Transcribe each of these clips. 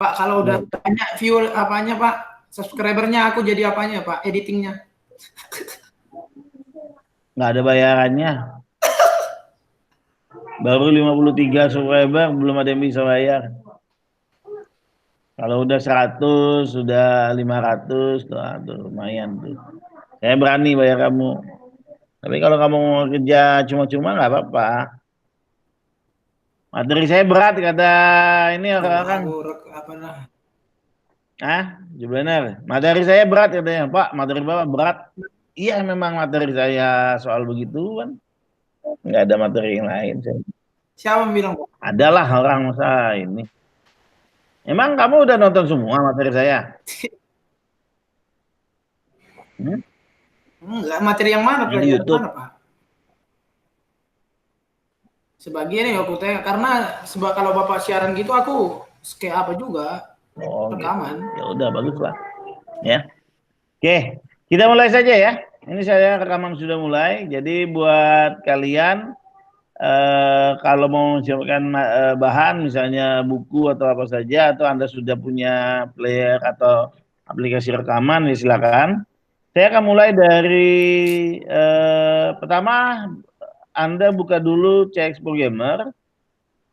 Pak, kalau udah Ya. banyak view apanya Pak, subscribernya aku jadi apanya Pak, editingnya? Nggak ada bayarannya. Baru 53 subscriber, belum ada yang bisa bayar. Kalau udah 100, sudah 500, tuh lumayan tuh. Saya berani bayar kamu. Tapi kalau kamu mau kerja cuma-cuma nggak apa-apa. Materi saya berat kata ini Coba orang-orang. aku apa lah. Benar. Materi saya berat katanya. Pak, materi Bapak berat. Iya memang materi saya soal begitu kan. Nggak ada materi yang lain. Siapa yang bilang Pak? Adalah orang masa ini. Emang kamu udah nonton semua materi saya? Hmm? Enggak, materi yang mana Yang di pelajaran YouTube? mana Pak? Sebagian ya aku tanya, karena sebab kalau Bapak siaran gitu aku kayak apa juga Oh gitu. rekaman. Ya udah bagus lah. Ya. Oke, kita mulai saja ya. Ini saya rekaman sudah mulai. Jadi buat kalian kalau mau menyiapkan bahan misalnya buku atau apa saja atau Anda sudah punya player atau aplikasi rekaman ya silakan. Saya akan mulai dari pertama Anda buka dulu CX Programmer,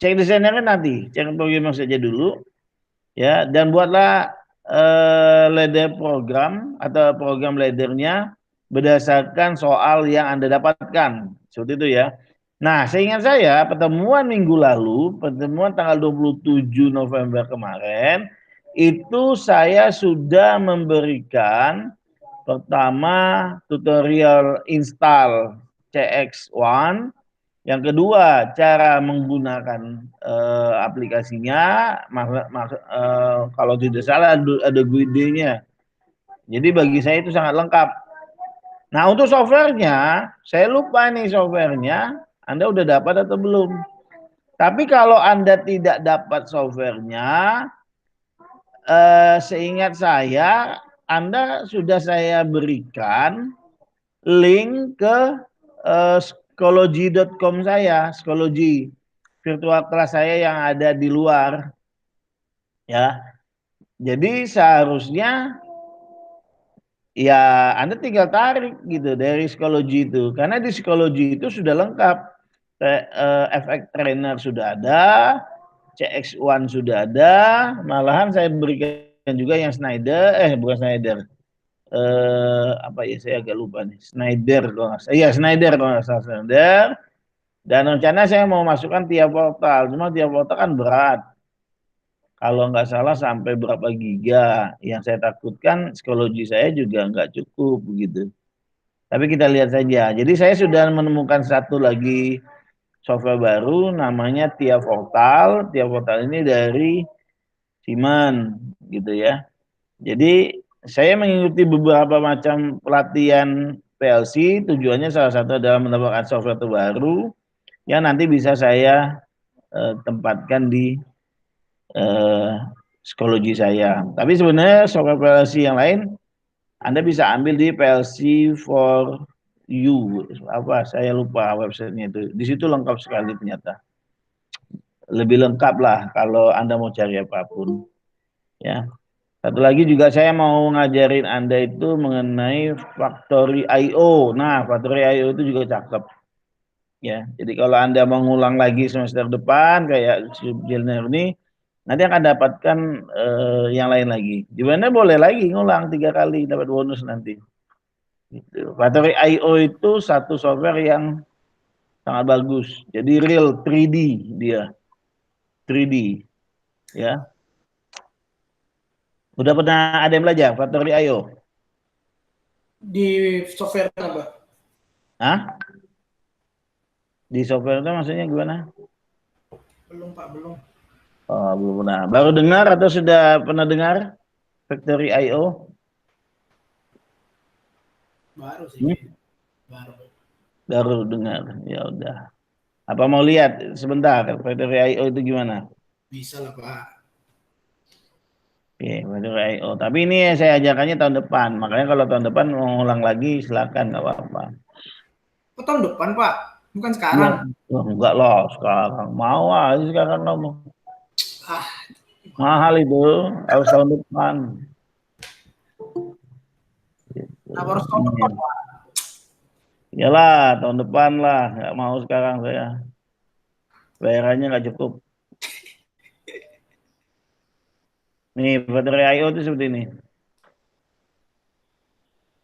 cek desainernya nanti, cek programmer saja dulu ya dan buatlah ladder program atau program laddernya berdasarkan soal yang Anda dapatkan. Seperti itu ya. Nah, seingat saya pertemuan minggu lalu, pertemuan tanggal 27 November kemarin, itu saya sudah memberikan pertama tutorial install CX1, yang kedua, cara menggunakan aplikasinya, kalau tidak salah ada guide-nya. Jadi bagi saya itu sangat lengkap. Nah untuk softwarenya, saya lupa nih softwarenya, Anda udah dapat atau belum? Tapi kalau Anda tidak dapat softwarenya, seingat saya, Anda sudah saya berikan link ke psikologi.com saya, psikologi virtual kelas saya yang ada di luar ya. Jadi seharusnya ya Anda tinggal tarik gitu dari psikologi itu karena di psikologi itu sudah lengkap. Efek trainer sudah ada, CX1 sudah ada, malahan saya berikan juga yang Snyder, bukan Snyder, apa ya saya agak lupa nih, Snyder kalau nggak salah, iya Snyder kalau nggak salah Snyder. Dan rencana saya mau masukkan tiap portal, cuma tiap portal kan berat. Kalau nggak salah sampai berapa giga, yang saya takutkan psikologi saya juga nggak cukup begitu. Tapi kita lihat saja. Jadi saya sudah menemukan satu lagi software baru, namanya Tia Portal. Tia Portal ini dari Siemens, gitu ya. Jadi saya mengikuti beberapa macam pelatihan PLC, tujuannya salah satu adalah mendapatkan software terbaru yang nanti bisa saya tempatkan di psikologi saya. Tapi sebenarnya software PLC yang lain Anda bisa ambil di PLC for You. Apa? Saya lupa websitenya itu. Di situ lengkap sekali ternyata. Lebih lengkap lah kalau Anda mau cari apapun. Ya. Satu lagi juga saya mau ngajarin Anda itu mengenai Factory IO. Nah, Factory IO itu juga cakep. Ya, jadi kalau Anda mau ngulang lagi semester depan kayak subjilner ini, nanti akan dapatkan yang lain lagi. Di mana boleh lagi ngulang 3 kali dapat bonus nanti. Gitu. Factory IO itu satu software yang sangat bagus. Jadi real 3D dia. 3D ya. Udah pernah ada yang belajar Factory IO? Di software apa? Hah? Di software itu maksudnya gimana? Belum Pak, belum. Oh, belum pernah. Baru dengar atau sudah pernah dengar Factory IO? Baru sih. Baru. Baru dengar. Ya udah. Apa mau lihat sebentar Factory IO itu gimana? Bisa lah Pak. Oke, Factory IO. Tapi ini saya ajakannya tahun depan. Makanya kalau tahun depan mau ngulang lagi silakan nggak apa-apa. Oh, tahun depan Pak, bukan Iya, sekarang. enggak loh sekarang. Mau aja sekarang kamu. Ah, Mahal itu, harus tahun depan. Nah, harus tahun depan, Pak. Iyalah, tahun depan lah. Nggak mau sekarang saya. Bayarannya nggak cukup. Nih, baterai I/O itu seperti ini.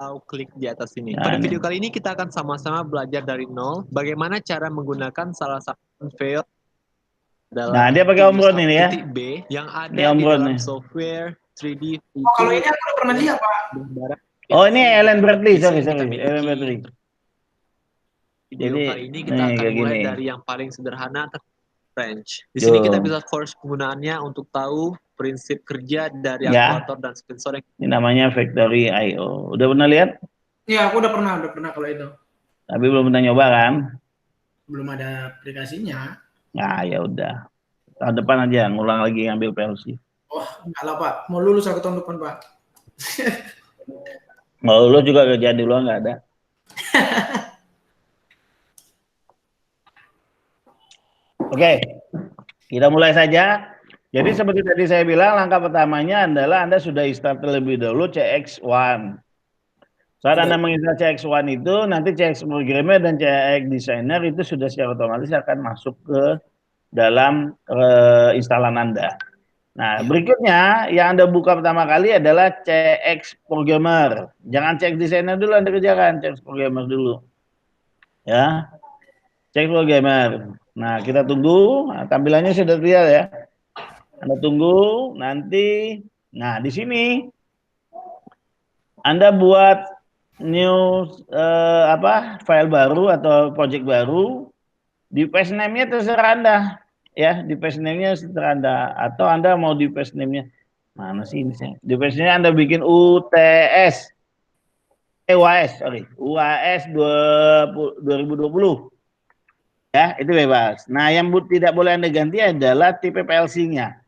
Atau klik di atas ini. Nah, Pada ini. video kali ini kita akan sama-sama belajar dari nol bagaimana cara menggunakan salah satu fail Nah, adalah dia pakai Omron ini ya. titik B yang Ini ada di Omron dalam nih. software 3D Oh, kalau ini aku udah pernah lihat, Pak. Oh, ini Ellen Bradley, Di sini sorry. kita Ellen miliki. Bradley. Video Jadi, kali ini kita nih, akan kayak mulai gini. dari yang paling sederhana, French. Di sini kita bisa force penggunaannya untuk tahu prinsip kerja dari Ya. aktuator dan sensor yang Ini namanya Factory I/O. Udah pernah lihat? Iya, aku udah pernah kalau itu. Tapi belum pernah nyoba kan? Belum ada aplikasinya. Nah, ya udah. Tahun depan aja ngulang lagi ngambil PLC. Wah, enggak lah, Pak. Mau lulus aku tahun depan, Pak. Mau lu juga kerja di luar nggak ada. Oke, kita mulai saja. Jadi seperti tadi saya bilang, langkah pertamanya adalah Anda sudah install terlebih dahulu CX1. Saat Anda menginstal CX1 itu, nanti CX Programmer dan CX Designer itu sudah secara otomatis akan masuk ke dalam instalan Anda. Nah, berikutnya yang Anda buka pertama kali adalah CX Programmer. Jangan CX Designer dulu Anda kerjakan, CX Programmer dulu. Ya, CX Programmer. Nah, kita tunggu. Nah, tampilannya sudah terlihat ya. Anda tunggu nanti. Nah, di sini Anda buat new file baru atau project baru. Di page name-nya terserah Anda. Ya, di page name-nya terserah Anda. Atau Anda mau di page name-nya. Mana sih ini saya? Di page name Anda bikin UTS. UAS 2020. Ya, itu bebas. Nah, yang tidak boleh Anda ganti adalah tipe PLC-nya.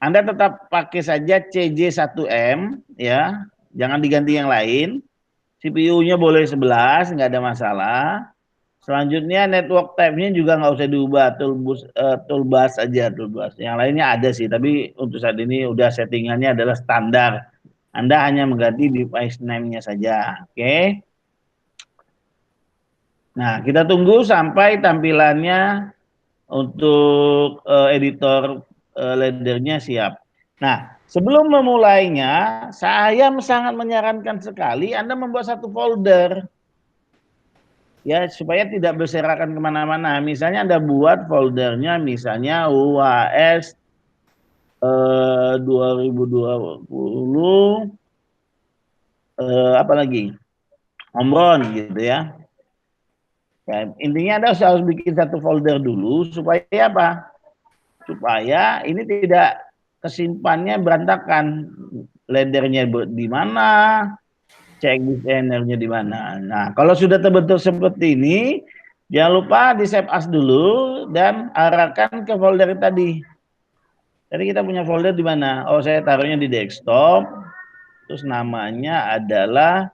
Anda tetap pakai saja CJ1M, ya. Jangan diganti yang lain. CPU-nya boleh 11, nggak ada masalah. Selanjutnya network type-nya juga nggak usah diubah, toolbus aja, toolbus. Yang lainnya ada sih, tapi untuk saat ini udah settingannya adalah standar. Anda hanya mengganti device name-nya saja, oke? Nah, kita tunggu sampai tampilannya untuk editor ladder-nya siap. Nah, sebelum memulainya, saya sangat menyarankan sekali Anda membuat satu folder. Ya, supaya tidak berserakan kemana-mana. Misalnya Anda buat foldernya, misalnya UAS 2020, apa lagi? Omron gitu ya. Ya, intinya Anda harus bikin satu folder dulu supaya apa? Supaya ini tidak kesimpannya berantakan. Laddernya di mana, cek desainernya di mana. Nah, kalau sudah terbentuk seperti ini, jangan lupa di save as dulu dan arahkan ke folder tadi. Tadi kita punya folder di mana? Oh, saya taruhnya di desktop. Terus namanya adalah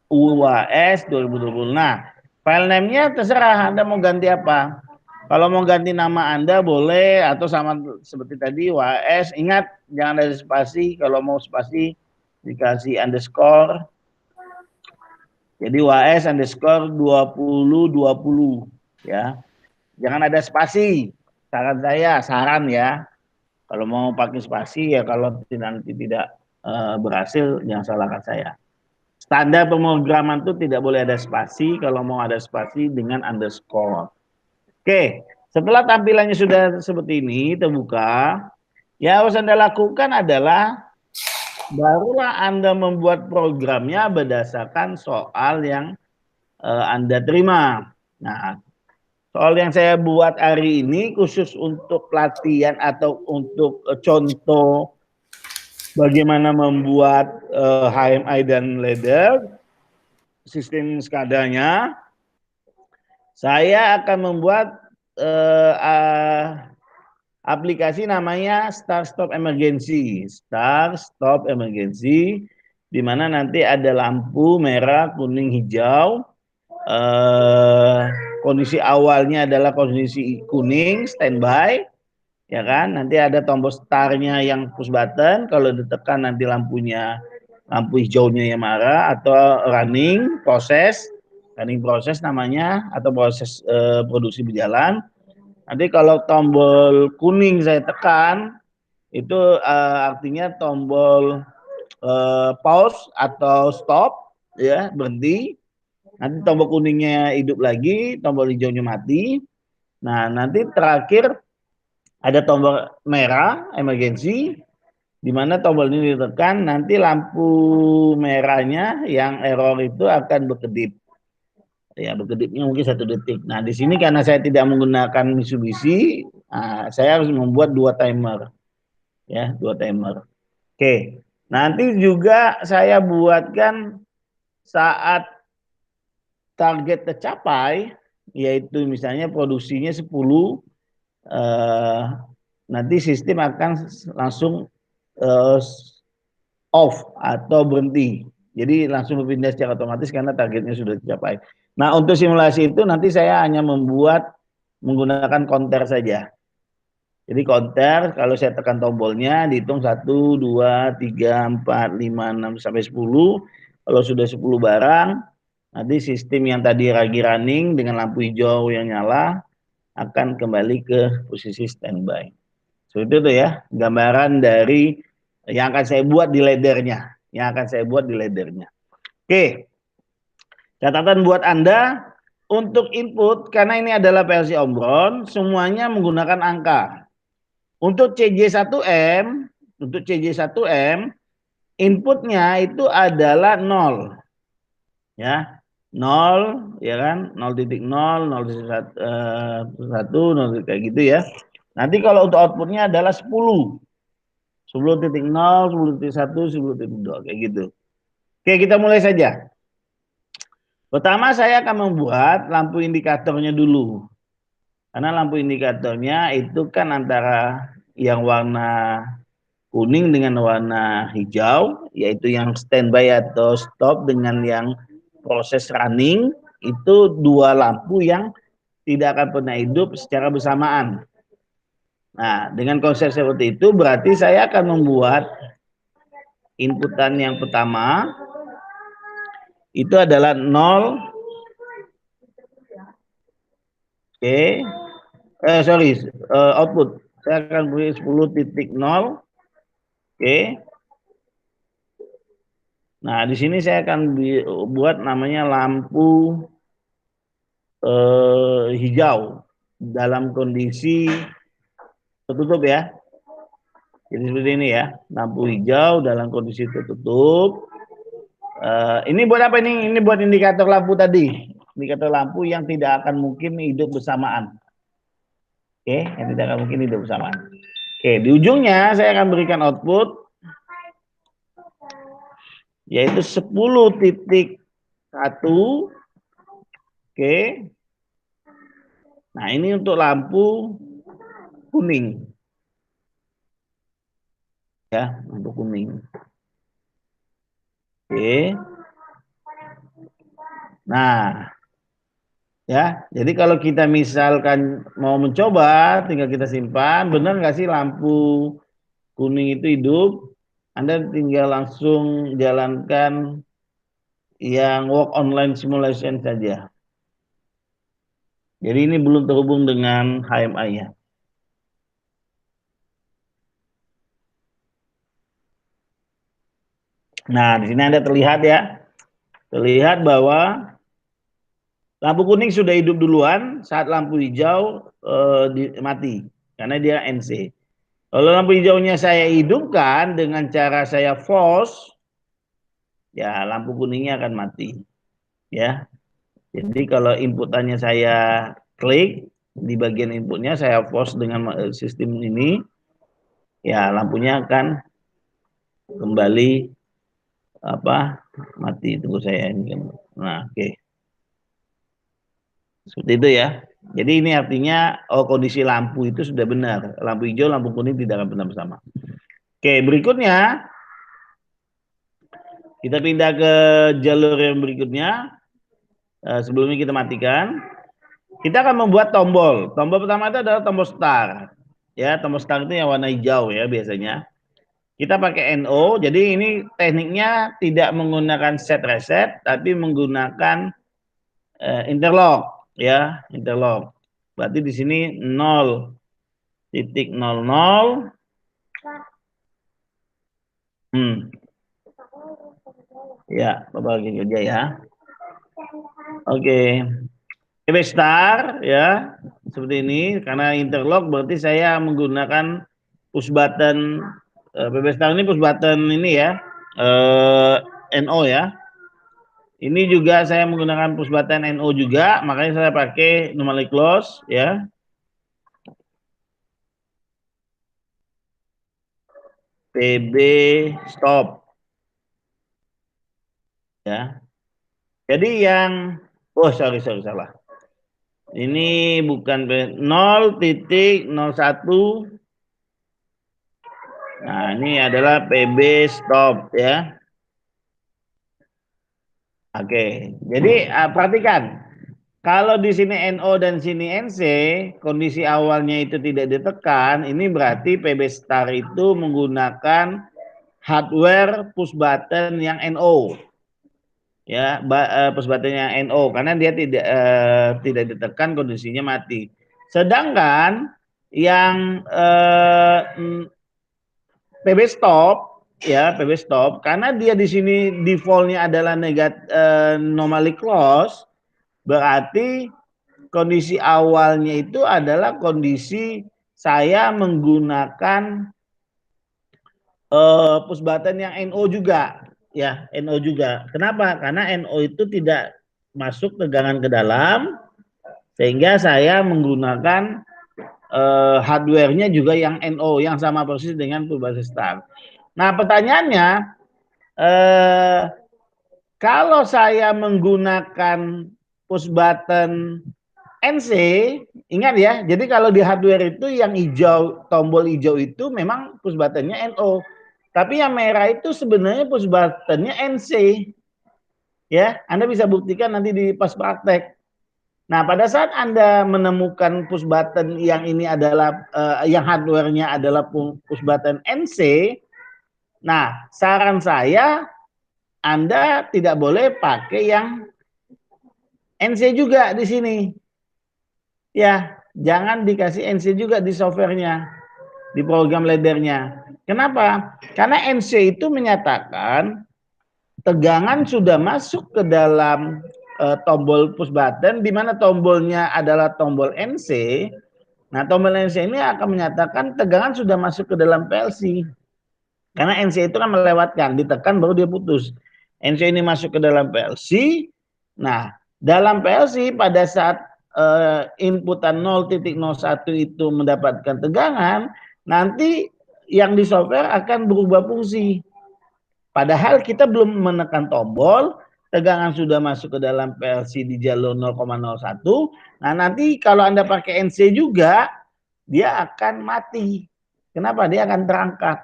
UAS 2020. Nah, file name-nya terserah Anda mau ganti apa. Kalau mau ganti nama Anda boleh, atau sama seperti tadi UAS. Ingat jangan ada spasi. Kalau mau spasi dikasih underscore. Jadi UAS underscore 2020 ya. Jangan ada spasi. Saran ya. Kalau mau pakai spasi ya, kalau nanti tidak berhasil jangan salahkan saya. Standar pemrograman itu tidak boleh ada spasi, kalau mau ada spasi dengan underscore. Oke, setelah tampilannya sudah seperti ini terbuka, ya harus Anda lakukan adalah barulah Anda membuat programnya berdasarkan soal yang Anda terima. Nah, soal yang saya buat hari ini khusus untuk latihan atau untuk contoh bagaimana membuat HMI dan ladder, sistem SCADA-nya. Saya akan membuat aplikasi namanya Start Stop Emergency. Start Stop Emergency, di mana nanti ada lampu merah, kuning, hijau. Kondisi awalnya adalah kondisi kuning, standby. ya kan? Nanti ada tombol startnya yang push button, kalau ditekan nanti lampu hijaunya yang merah, atau running proses namanya, atau proses produksi berjalan. Nanti kalau tombol kuning saya tekan, itu artinya tombol pause atau stop, ya, berhenti. Nanti tombol kuningnya hidup lagi, tombol hijaunya mati. Nah, nanti terakhir ada tombol merah emergency, di mana tombol ini ditekan, nanti lampu merahnya yang error itu akan berkedip. Ya, berkedipnya mungkin 1 detik. Nah, di sini karena saya tidak menggunakan Mitsubishi, saya harus membuat 2 timer. Ya, 2 timer. Oke. Nanti juga saya buatkan saat target tercapai, yaitu misalnya produksinya 10, nanti sistem akan langsung off atau berhenti. Jadi langsung berpindah secara otomatis karena targetnya sudah tercapai. Nah, untuk simulasi itu nanti saya hanya menggunakan counter saja. Jadi counter, kalau saya tekan tombolnya dihitung 1, 2, 3, 4, 5, 6 sampai 10. Kalau sudah 10 barang, nanti sistem yang tadi lagi running dengan lampu hijau yang nyala akan kembali ke posisi standby. Seperti itu ya, gambaran dari yang akan saya buat di laddernya. Oke, catatan buat Anda, untuk input, karena ini adalah versi Omron, semuanya menggunakan angka. Untuk CJ1M, inputnya itu adalah 0. Ya, 0, ya kan, 0.0, 0.1, 0 kayak gitu ya. Nanti kalau untuk outputnya adalah 10. 10.0, 10.1, 10.2, kayak gitu. Oke, kita mulai saja. Pertama saya akan membuat lampu indikatornya dulu. Karena lampu indikatornya itu kan antara yang warna kuning dengan warna hijau, yaitu yang standby atau stop dengan yang proses running, itu 2 lampu yang tidak akan pernah hidup secara bersamaan. Nah, dengan konsep seperti itu berarti saya akan membuat inputan yang pertama itu adalah 0. Oke. Output. Saya akan beri 10.0. Oke. Nah, di sini saya akan buat namanya lampu hijau dalam kondisi tertutup ya. Jadi seperti ini ya, lampu hijau dalam kondisi tertutup. Ini buat apa ini? Ini buat indikator lampu tadi. Indikator lampu yang tidak akan mungkin hidup bersamaan. Oke, yang tidak akan mungkin hidup bersamaan. Oke, di ujungnya saya akan berikan output yaitu 10.1. Oke. Nah, ini untuk lampu kuning. Ya, lampu kuning. Oke. Nah, ya, jadi kalau kita misalkan mau mencoba, tinggal kita simpan, benar nggak sih lampu kuning itu hidup? Anda tinggal langsung jalankan yang work online simulation saja. Jadi ini belum terhubung dengan HMI-nya. Nah, di sini Anda terlihat ya. Terlihat bahwa lampu kuning sudah hidup duluan saat lampu hijau mati karena dia NC. Kalau lampu hijaunya saya hidupkan dengan cara saya force, ya lampu kuningnya akan mati. Ya. Jadi kalau inputannya saya klik di bagian inputnya saya force dengan sistem ini, ya lampunya akan kembali mati. Tunggu saya ini. Nah, oke. Seperti itu ya. Jadi ini artinya kondisi lampu itu sudah benar. Lampu hijau, lampu kuning tidak akan pernah bersama. Oke, berikutnya kita pindah ke jalur yang berikutnya. Sebelumnya kita matikan. Kita akan membuat tombol. Tombol pertama itu adalah tombol start. ya, tombol start itu yang warna hijau ya biasanya. Kita pakai NO, jadi ini tekniknya tidak menggunakan set reset, tapi menggunakan interlock ya, interlock. Berarti di sini 0.00. Ya, Bapak lagi kerja ya. Oke. PB Star ya, seperti ini. Karena interlock berarti saya menggunakan push button. PB Star ini push button ini ya, NO ya. Ini juga saya menggunakan push button NO juga, makanya saya pakai normally close ya. PB stop ya. Jadi yang sorry salah. Ini bukan 0.01. Nah, ini adalah PB stop ya. Oke. Jadi perhatikan. Kalau di sini NO dan sini NC, kondisi awalnya itu tidak ditekan, ini berarti PB start itu menggunakan hardware push button yang NO. Ya, push buttonnya NO karena dia tidak ditekan, kondisinya mati. Sedangkan yang PB stop ya, PB stop karena dia di sini defaultnya adalah normally close, berarti kondisi awalnya itu adalah kondisi saya menggunakan push button yang NO juga ya, NO juga. Kenapa? Karena NO itu tidak masuk tegangan ke dalam, sehingga saya menggunakan hardware-nya juga yang NO yang sama persis dengan push button start. Nah, pertanyaannya kalau saya menggunakan push button NC, ingat ya, jadi kalau di hardware itu yang hijau, tombol hijau itu memang push buttonnya NO. Tapi yang merah itu sebenarnya push buttonnya NC. Ya, Anda bisa buktikan nanti di pas praktek. Nah, pada saat Anda menemukan push button yang ini adalah yang hardware-nya adalah push button NC, nah, saran saya Anda tidak boleh pakai yang NC juga di sini. Ya, jangan dikasih NC juga di softwarenya, di program laddernya. Kenapa? Karena NC itu menyatakan tegangan sudah masuk ke dalam tombol push button, di mana tombolnya adalah tombol NC. Nah, tombol NC ini akan menyatakan tegangan sudah masuk ke dalam PLC. Karena NC itu kan melewatkan, ditekan baru dia putus. NC ini masuk ke dalam PLC. Nah, dalam PLC pada saat inputan 0.01 itu mendapatkan tegangan, nanti yang di software akan berubah fungsi. Padahal kita belum menekan tombol, tegangan sudah masuk ke dalam PLC di jalur 0,01. Nah, nanti kalau Anda pakai NC juga, dia akan mati. Kenapa? Dia akan terangkat.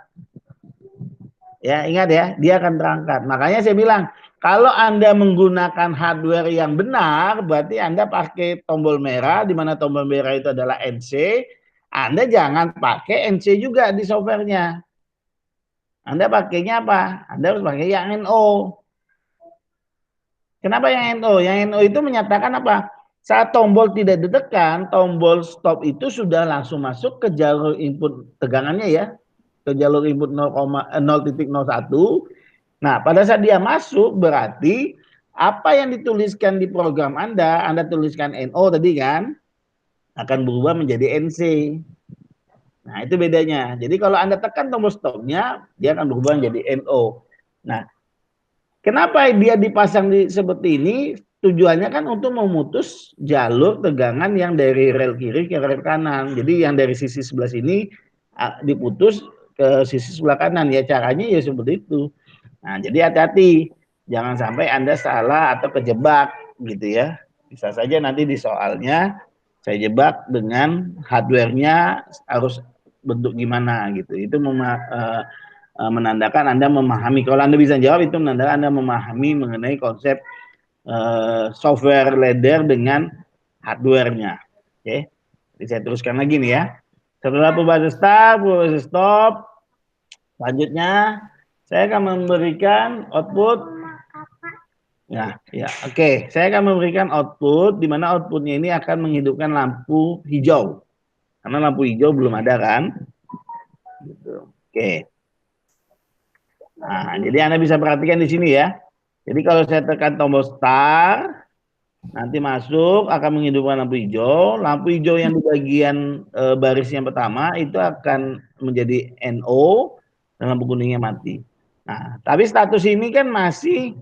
Ya, ingat ya, dia akan terangkat. Makanya saya bilang, kalau Anda menggunakan hardware yang benar, berarti Anda pakai tombol merah, di mana tombol merah itu adalah NC. Anda jangan pakai NC juga di softwarenya. Anda pakainya apa? Anda harus pakai yang NO. Kenapa yang NO? Yang NO itu menyatakan apa? Saat tombol tidak ditekan, tombol stop itu sudah langsung masuk ke jalur input tegangannya ya, ke jalur input 0.01. Nah, pada saat dia masuk berarti apa yang dituliskan di program Anda tuliskan NO tadi kan, akan berubah menjadi NC. Nah, itu bedanya. Jadi kalau Anda tekan tombol stopnya, dia akan berubah menjadi NO. Nah, kenapa dia dipasang seperti ini? Tujuannya kan untuk memutus jalur tegangan yang dari rel kiri ke rel kanan. Jadi yang dari sisi sebelah sini diputus ke sisi sebelah kanan. Ya caranya ya seperti itu. Nah, jadi hati-hati. Jangan sampai Anda salah atau kejebak gitu ya. Bisa saja nanti di soalnya saya jebak dengan hardware-nya harus bentuk gimana gitu. Itu menandakan Anda memahami. Kalau Anda bisa jawab, itu menandakan Anda memahami mengenai konsep software ladder dengan hardware-nya. Oke. Jadi saya teruskan lagi nih ya. Setelah perubahan start, perubahan stop, selanjutnya saya akan memberikan output. Ya, ya, oke. Saya akan memberikan output, di mana outputnya ini akan menghidupkan lampu hijau. Karena lampu hijau belum ada kan? Gitu. Oke. Nah, jadi Anda bisa perhatikan di sini ya. Jadi kalau saya tekan tombol start, nanti masuk akan menghidupkan lampu hijau. Lampu hijau yang di bagian baris yang pertama itu akan menjadi NO dan lampu kuningnya mati. Nah, tapi status ini kan masih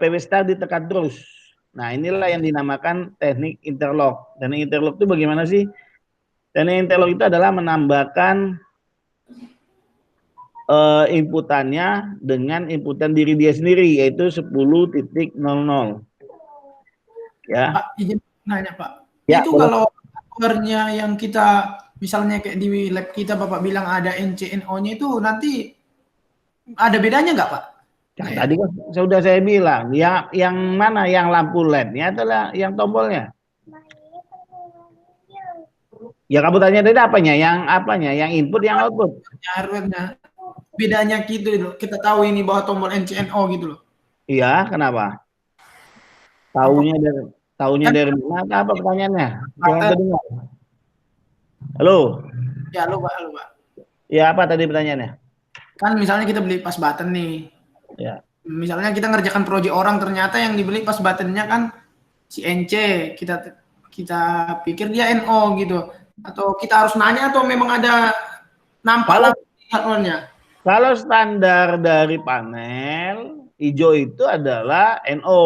PW start ditekan terus. Nah, inilah yang dinamakan teknik interlock. Teknik interlock itu bagaimana sih? Teknik interlock itu adalah menambahkan inputannya dengan inputan diri dia sendiri, yaitu 10.00. Ya. Pak, izin nanya Pak. Ya, Itu boleh. kalau powernya yang kita misalnya kayak di lab kita Bapak bilang ada NCNO-nya itu nanti ada bedanya nggak Pak? Yang tadi kan sudah saya bilang, yang mana yang lampu LED-nya adalah yang tombolnya. Ya kamu tanya tadi apanya? Yang apanya? Yang input, yang output. Hardware-nya. Bedanya gitu loh. Kita tahu ini bahwa tombol NCNO gitu loh. Iya, kenapa? Tahunya dari mana? Apa pertanyaannya? Kurang terdengar. Halo. Ya, halo Pak, halo Pak. Ya, apa tadi pertanyaannya? Kan misalnya kita beli pas button nih. Ya. Misalnya kita ngerjakan proyek orang, ternyata yang dibeli pas buttonnya kan si NC. Kita pikir dia NO gitu. Atau kita harus nanya atau memang ada nampak hardware-nya? Kalau standar dari panel, hijau itu adalah NO.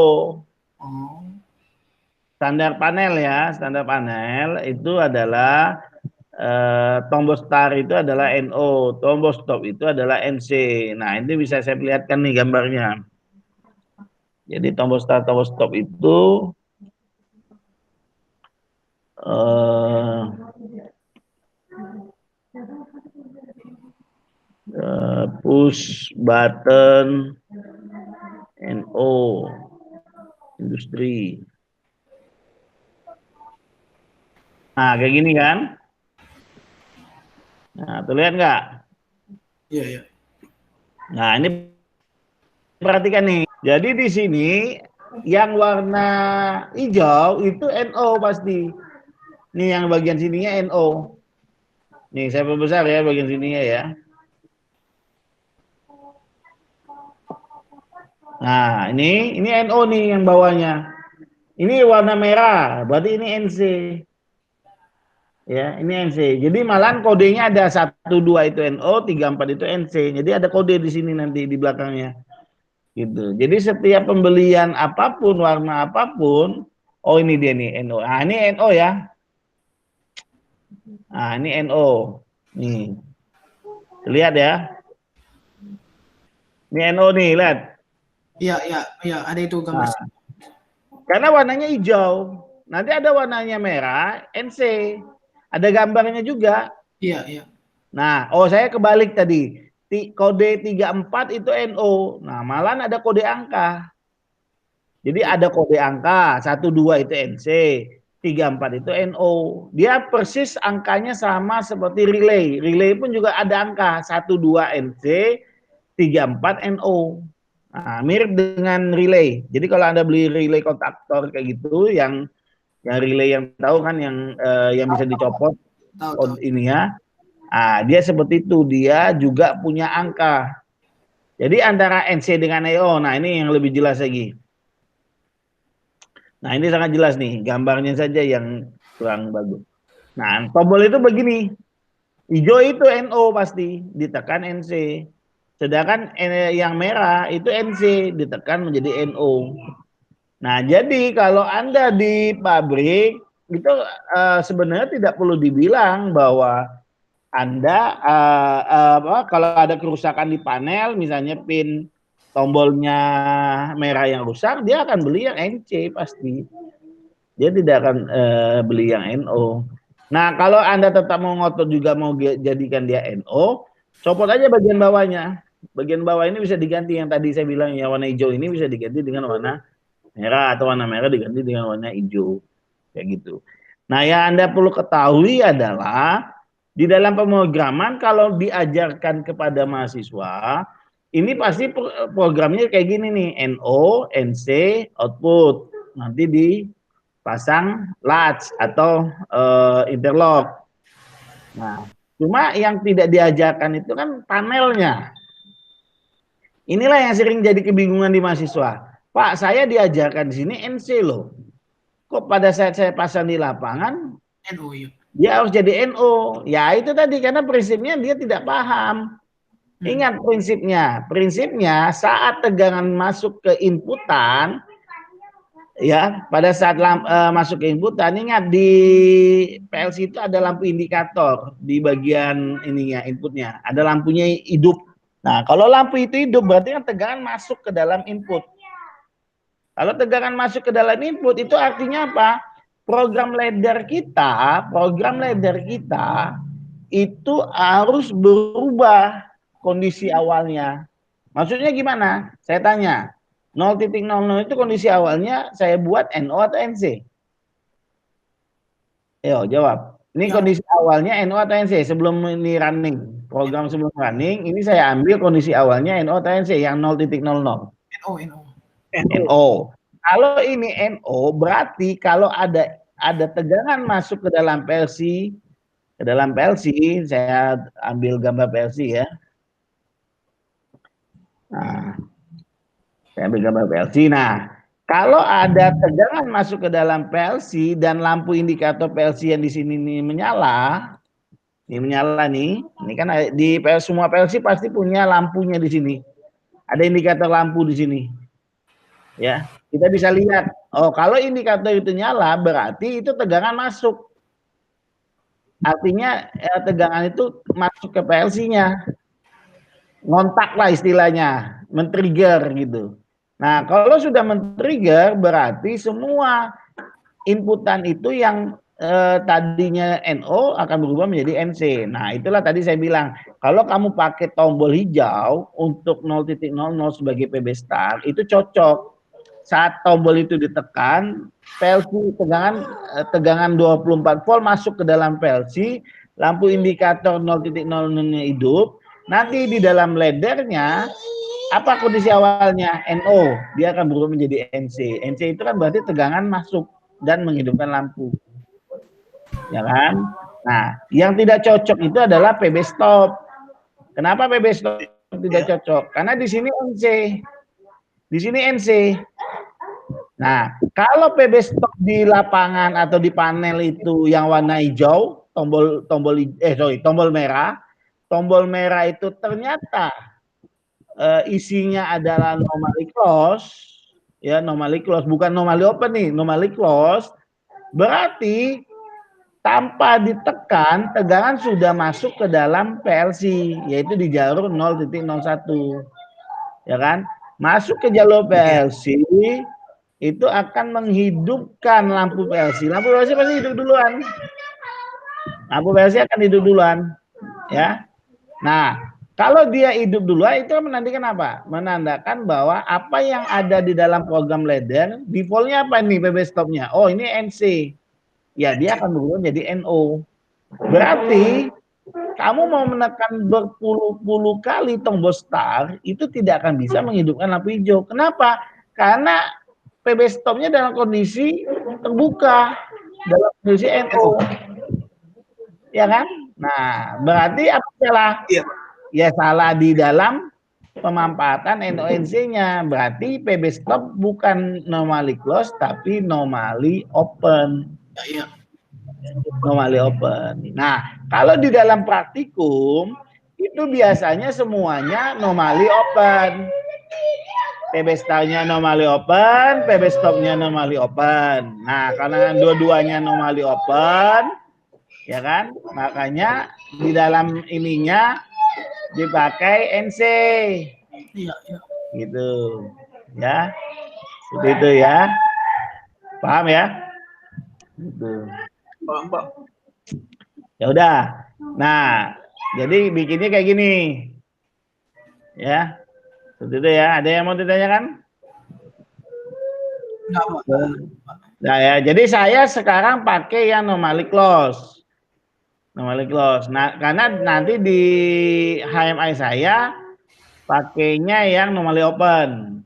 Oh. Standar panel ya, standar panel itu adalah tombol start itu adalah NO, tombol stop itu adalah NC. Nah, ini bisa saya perlihatkan nih gambarnya. Jadi tombol start, tombol stop itu push button NO industri. Nah, kayak gini kan? Nah, terlihat nggak? Iya, iya. Nah, ini perhatikan nih. Jadi di sini yang warna hijau itu NO pasti. Nih yang bagian sininya NO. Nih saya perbesar ya bagian sininya ya. Nah, ini NO nih yang bawahnya. Ini warna merah, berarti ini NC. Ya, ini NC. Jadi malahan kodenya ada 1 2 itu NO, 3 4 itu NC. Jadi ada kode di sini nanti di belakangnya. Gitu. Jadi setiap pembelian apapun, warna apapun, oh ini dia nih NO. Nah, ini NO ya. Nah, ini NO. Nih. Lihat ya. Ini NO nih, lihat. Iya, iya, iya, ada itu gambar. Nah, karena warnanya hijau. Nanti ada warnanya merah, NC. Ada gambarnya juga. Iya, iya. Nah, oh saya kebalik tadi. Kode 34 itu NO. Nah, malahan ada kode angka. Jadi ada kode angka, 1 2 itu NC, 3 4 itu NO. Dia persis angkanya sama seperti relay. Relay pun juga ada angka, 1 2 NC, 3 4 NO. Nah, mirip dengan relay. Jadi kalau Anda beli relay kontaktor kayak gitu yang relay yang tahu kan yang bisa dicopot ini ya. Nah, dia seperti itu, dia juga punya angka. Jadi antara NC dengan NO, nah ini yang lebih jelas lagi. Nah, ini sangat jelas nih, gambarnya saja yang kurang bagus. Nah, tombol itu begini. Hijau itu NO pasti, ditekan NC. Sedangkan yang merah itu NC, ditekan menjadi NO. Nah, jadi kalau Anda di pabrik, itu sebenarnya tidak perlu dibilang bahwa Anda kalau ada kerusakan di panel, misalnya pin tombolnya merah yang rusak, dia akan beli yang NC pasti. Dia tidak akan beli yang NO. Nah, kalau Anda tetap mau ngotot juga mau jadikan dia NO, copot aja bagian bawahnya. Bagian bawah ini bisa diganti yang tadi saya bilang ya, warna hijau ini bisa diganti dengan warna merah, atau warna merah diganti dengan warna hijau. Kayak gitu. Nah, yang Anda perlu ketahui adalah di dalam pemrograman kalau diajarkan kepada mahasiswa, ini pasti programnya kayak gini nih, NO, NC, output. Nanti dipasang latch atau interlock. Nah, cuma yang tidak diajarkan itu kan panelnya. Inilah yang sering jadi kebingungan di mahasiswa. Pak, saya diajarkan di sini NC loh. Kok pada saat saya pasang di lapangan, NO ya. dia harus jadi NO. Ya itu tadi, karena prinsipnya dia tidak paham. Ingat prinsipnya. Prinsipnya saat tegangan masuk ke inputan, ya pada saat masuk ke inputan, ingat di PLC itu ada lampu indikator di bagian ininya, inputnya. Ada lampunya hidup. Nah, kalau lampu itu hidup berarti kan tegangan masuk ke dalam input. Kalau tegangan masuk ke dalam input itu artinya apa? Program ladder kita itu harus berubah kondisi awalnya. Maksudnya gimana? Saya tanya. 0.00 itu kondisi awalnya saya buat NO atau NC? Ayo jawab. Ini Ya. kondisi awalnya NO atau NC sebelum ini running. Program sebelum running, ini saya ambil kondisi awalnya NO atau NC yang 0.00. NO. NO. Kalau ini NO berarti kalau ada tegangan masuk ke dalam PLC, saya ambil gambar PLC ya. Nah, saya ambil gambar PLC. Nah, kalau ada tegangan masuk ke dalam PLC dan lampu indikator PLC yang di sini nih menyala, nih. Ini kan di semua PLC pasti punya lampunya di sini. Ada indikator lampu di sini. Ya, kita bisa lihat. Oh, kalau indikator itu nyala, berarti itu tegangan masuk. Artinya tegangan itu masuk ke PLC-nya. Ngontak lah istilahnya, men-trigger gitu. Nah, kalau sudah men-trigger berarti semua inputan itu yang tadinya NO akan berubah menjadi NC. Nah, itulah tadi saya bilang, kalau kamu pakai tombol hijau untuk 0.00 sebagai PB start, itu cocok. Saat tombol itu ditekan, PLC tegangan 24 volt masuk ke dalam PLC, lampu indikator 0.00-nya hidup, nanti di dalam laddernya apa kondisi awalnya? NO, dia akan berubah menjadi NC. NC itu kan berarti tegangan masuk dan menghidupkan lampu. Ya kan? Nah, yang tidak cocok itu adalah PB stop. Kenapa PB stop tidak cocok? Karena di sini NC. Di sini NC. Nah, kalau PB stop di lapangan atau di panel itu yang warna hijau, tombol merah. Tombol merah itu ternyata isinya adalah normally close, ya normally close, bukan normally open nih, normally close. Berarti tanpa ditekan tegangan sudah masuk ke dalam PLC, yaitu di jalur 0.01, ya kan? Masuk ke jalur PLC itu akan menghidupkan lampu PLC. Lampu PLC pasti hidup duluan. Lampu PLC akan hidup duluan, ya. Nah, kalau dia hidup duluan itu menandakan apa? Menandakan bahwa apa yang ada di dalam program ladder, defaultnya apa nih PB stopnya? Oh, ini NC. Ya, dia akan berubah menjadi NO. Berarti kamu mau menekan berpuluh-puluh kali tombol start, itu tidak akan bisa menghidupkan lampu hijau. Kenapa? Karena PB stopnya dalam kondisi terbuka, dalam kondisi NO. Ya kan? Nah, berarti apa salah? Iya. Ya salah di dalam pemanfaatan NONC-nya. Berarti PB stop bukan normally close tapi normally open. Iya. Normally open. Nah, kalau di dalam praktikum itu biasanya semuanya normally open. PB start-nya normally open, PB stop-nya normally open. Nah, karena dua-duanya normally open, ya kan? Makanya di dalam ininya dipakai NC. Iya. Gitu. Ya. Seperti itu ya. Paham ya? Gitu. Paham, Pak. Ya udah. Nah, jadi bikinnya kayak gini. Ya. Seperti itu ya. Ada yang mau ditanyakan? Enggak, Pak. Nah ya, jadi saya sekarang pakai yang normally close. Normally close. Nah, karena nanti di HMI saya pakainya yang normally open.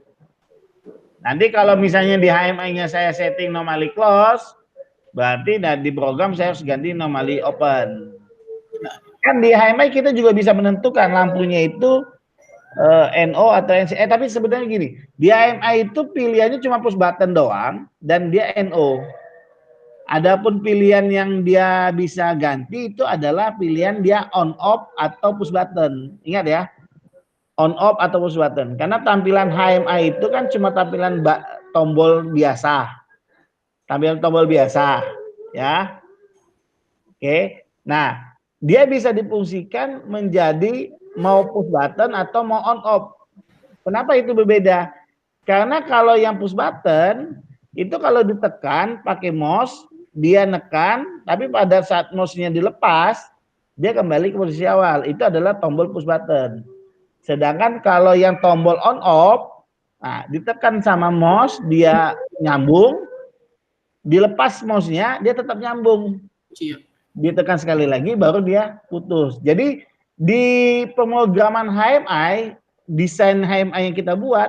Nanti kalau misalnya di HMI-nya saya setting normally close, berarti di program saya harus ganti normally open. Kan di HMI kita juga bisa menentukan lampunya itu NO atau NC. Tapi sebenarnya gini, di HMI itu pilihannya cuma push button doang dan dia NO. Adapun pilihan yang dia bisa ganti itu adalah pilihan dia on off atau push button. Ingat ya, on off atau push button. Karena tampilan HMI itu kan cuma tampilan tombol biasa. Tampilan tombol biasa, ya. Oke. Nah, dia bisa difungsikan menjadi mau push button atau mau on off. Kenapa itu berbeda? Karena kalau yang push button itu kalau ditekan pakai mouse dia nekan, tapi pada saat mouse-nya dilepas dia kembali ke posisi awal. Itu adalah tombol push button. Sedangkan kalau yang tombol on off, nah, ditekan sama mouse dia nyambung, dilepas mouse-nya dia tetap nyambung. Iya. Ditekan sekali lagi baru dia putus. Jadi di pemrograman HMI, desain HMI yang kita buat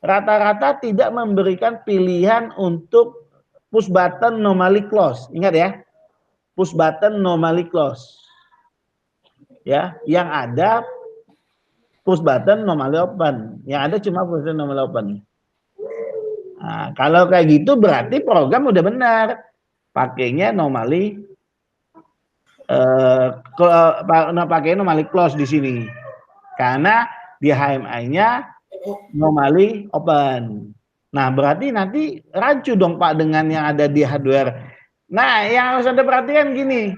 rata-rata tidak memberikan pilihan untuk push button normally close. Ingat ya, push button normally close. Ya, yang ada push button normally open. Yang ada cuma push button normally open. Nah, kalau kayak gitu berarti program udah benar. Pakainya normally pakai normally close di sini. Karena di HMI-nya normally open. Nah, berarti nanti rancu dong Pak dengan yang ada di hardware. Nah, yang harus Anda perhatikan gini.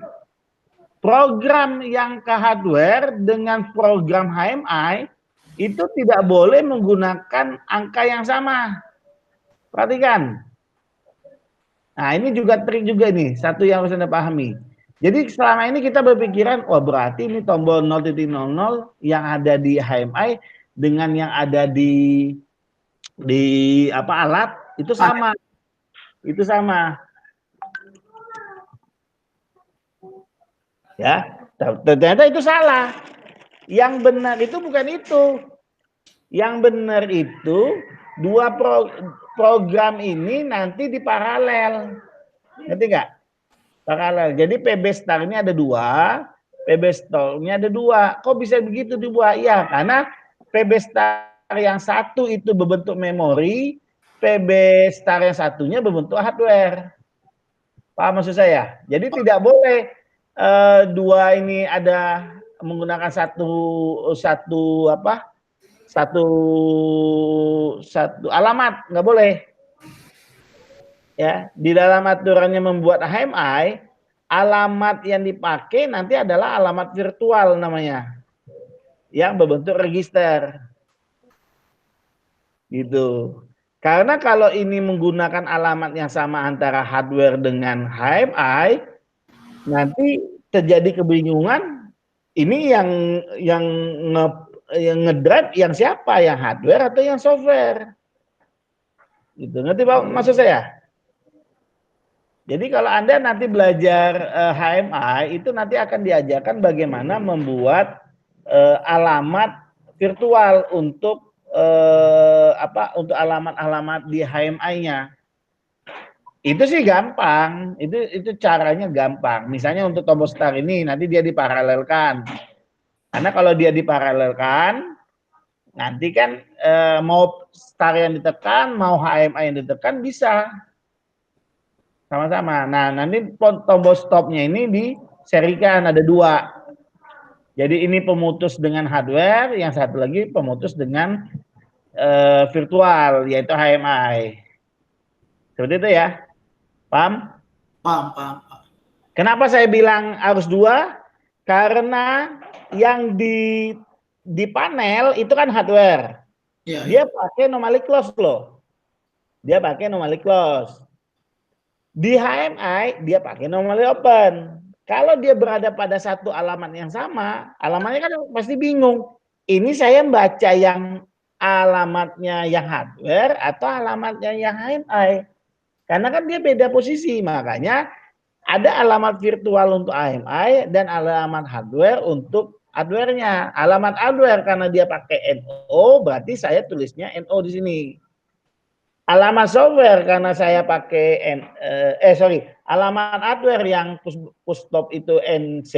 Program yang ke hardware dengan program HMI itu tidak boleh menggunakan angka yang sama. Perhatikan. Nah, ini juga trik juga nih, satu yang harus Anda pahami. Jadi selama ini kita berpikiran, wah berarti ini tombol 0.00 yang ada di HMI dengan yang ada di alat itu sama. Itu sama. Ya, ternyata itu salah. Yang benar itu bukan itu. Yang benar itu dua program ini nanti diparalel. Ngerti nggak? Paralel. Jadi PB Star ini ada dua, PB Store-nya ada dua. Kok bisa begitu dibuat? Ya, karena PB Star yang satu itu berbentuk memori, PB Star yang satunya berbentuk hardware. Paham maksud saya? Jadi tidak boleh dua ini ada menggunakan satu alamat, nggak boleh. Ya, di dalam aturannya membuat HMI, alamat yang dipakai nanti adalah alamat virtual namanya, yang berbentuk register. Gitu. Karena kalau ini menggunakan alamat yang sama antara hardware dengan HMI, nanti terjadi kebingungan. Ini yang ngedrive yang siapa, yang hardware atau yang software? Gitu. Ngerti Pak maksud saya? Jadi kalau Anda nanti belajar HMI itu nanti akan diajarkan bagaimana membuat alamat virtual untuk untuk alamat-alamat di HMI-nya. Itu sih gampang, itu caranya gampang. Misalnya untuk tombol start ini nanti dia diparalelkan. Karena kalau dia diparalelkan nanti kan mau start yang ditekan, mau HMI yang ditekan bisa. Sama-sama. Nah, nanti tombol stopnya ini diserikan ada dua. Jadi ini pemutus dengan hardware, yang satu lagi pemutus dengan virtual, yaitu HMI. Seperti itu ya. Paham? Paham. Kenapa saya bilang harus dua? Karena yang di panel itu kan hardware. Ya, Dia pakai normally close loh. Dia pakai normally close. Di HMI dia pakai normally open. Kalau dia berada pada satu alamat yang sama, alamatnya kan pasti bingung. Ini saya baca yang alamatnya yang hardware atau alamatnya yang HMI. Karena kan dia beda posisi, makanya ada alamat virtual untuk AMI dan alamat hardware untuk hardware-nya. Alamat hardware karena dia pakai NO, berarti saya tulisnya NO di sini. Alamat software karena saya pakai alamat hardware yang push stop itu NC,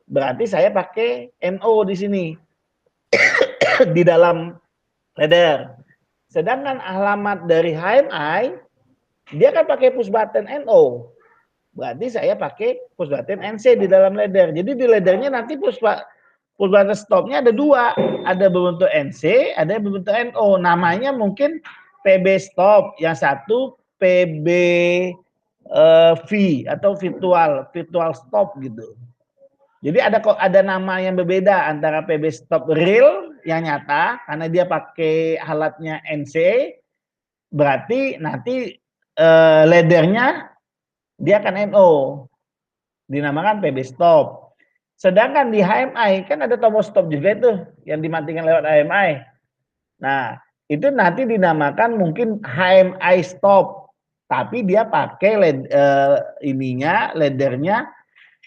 berarti saya pakai NO di sini di dalam header. Sedangkan alamat dari HMI dia kan pakai push button NO. Berarti saya pakai push button NC di dalam ladder. Jadi di laddernya nanti push button stopnya ada dua, ada berbentuk NC, ada berbentuk NO. Namanya mungkin PB stop, yang satu PB V atau virtual stop gitu. Jadi ada nama yang berbeda antara PB stop real yang nyata karena dia pakai alatnya NC, berarti nanti laddernya dia akan NO, dinamakan PB stop. Sedangkan di HMI kan ada tombol stop juga itu yang dimatikan lewat HMI. Nah, itu nanti dinamakan mungkin HMI stop, tapi dia pakai laddernya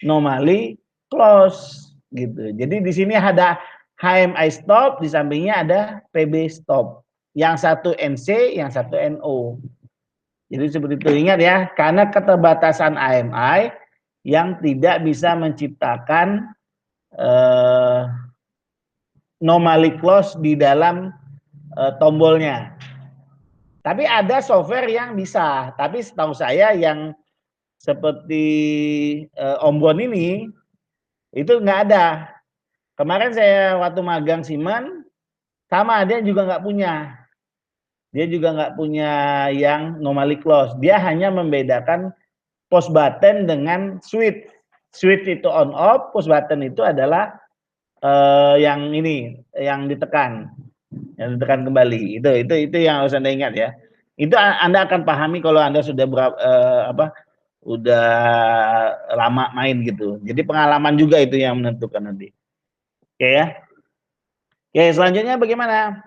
normally close gitu. Jadi di sini ada HMI stop, di sampingnya ada PB stop. Yang satu NC, yang satu NO. Jadi seperti itu, ingat ya, karena keterbatasan AMI yang tidak bisa menciptakan normally close di dalam tombolnya. Tapi ada software yang bisa, tapi setahu saya yang seperti Om Bon ini itu nggak ada. Kemarin saya waktu magang Siemens sama, dia juga nggak punya. Dia juga nggak punya yang normally close. Dia hanya membedakan push button dengan switch. Switch itu on off, push button itu adalah yang ini, yang ditekan kembali. Itu yang harus Anda ingat ya. Itu Anda akan pahami kalau Anda sudah udah lama main gitu. Jadi pengalaman juga itu yang menentukan nanti. Oke ya. Oke, selanjutnya bagaimana?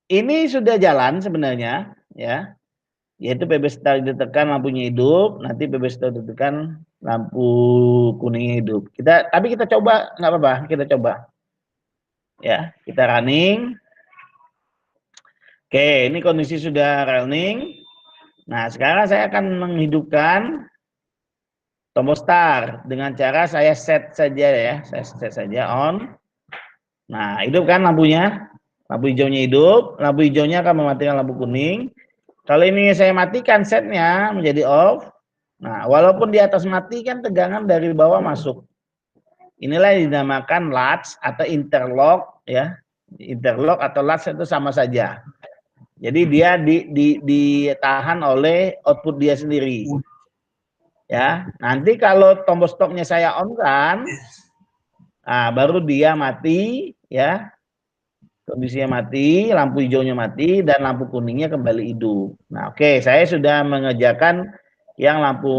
Ini sudah jalan sebenarnya ya. Yaitu PB start ditekan lampunya hidup, nanti PB start ditekan lampu kuningnya hidup. Tapi kita coba, nggak apa-apa, kita coba. Ya, kita running. Oke, ini kondisi sudah running. Nah, sekarang saya akan menghidupkan tombol start dengan cara saya set saja ya, saya set saja on. Nah, hidup kan lampunya, lampu hijaunya hidup, lampu hijaunya akan mematikan lampu kuning. Kalau ini saya matikan setnya menjadi off. Nah, walaupun di atas mati kan tegangan dari bawah masuk. Inilah yang dinamakan latch atau interlock ya. Interlock atau latch itu sama saja. Jadi dia ditahan oleh output dia sendiri. Ya, nanti kalau tombol stopnya saya on kan, nah, baru dia mati ya. Kondisinya mati, lampu hijaunya mati, dan lampu kuningnya kembali hidup. Nah, oke, saya sudah mengerjakan yang lampu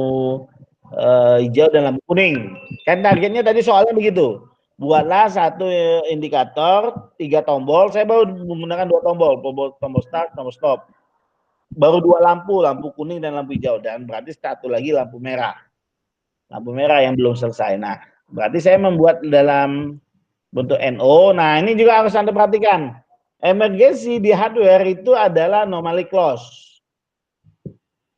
hijau dan lampu kuning. Kan targetnya tadi soalnya begitu. Buatlah satu indikator, 3 tombol. Saya baru menggunakan 2 tombol, tombol start, tombol stop. Baru 2 lampu, lampu kuning dan lampu hijau. Dan berarti satu lagi lampu merah. Lampu merah yang belum selesai. Nah, berarti saya membuat dalam bentuk NO. Nah, ini juga harus Anda perhatikan. Emergency di hardware itu adalah normally close.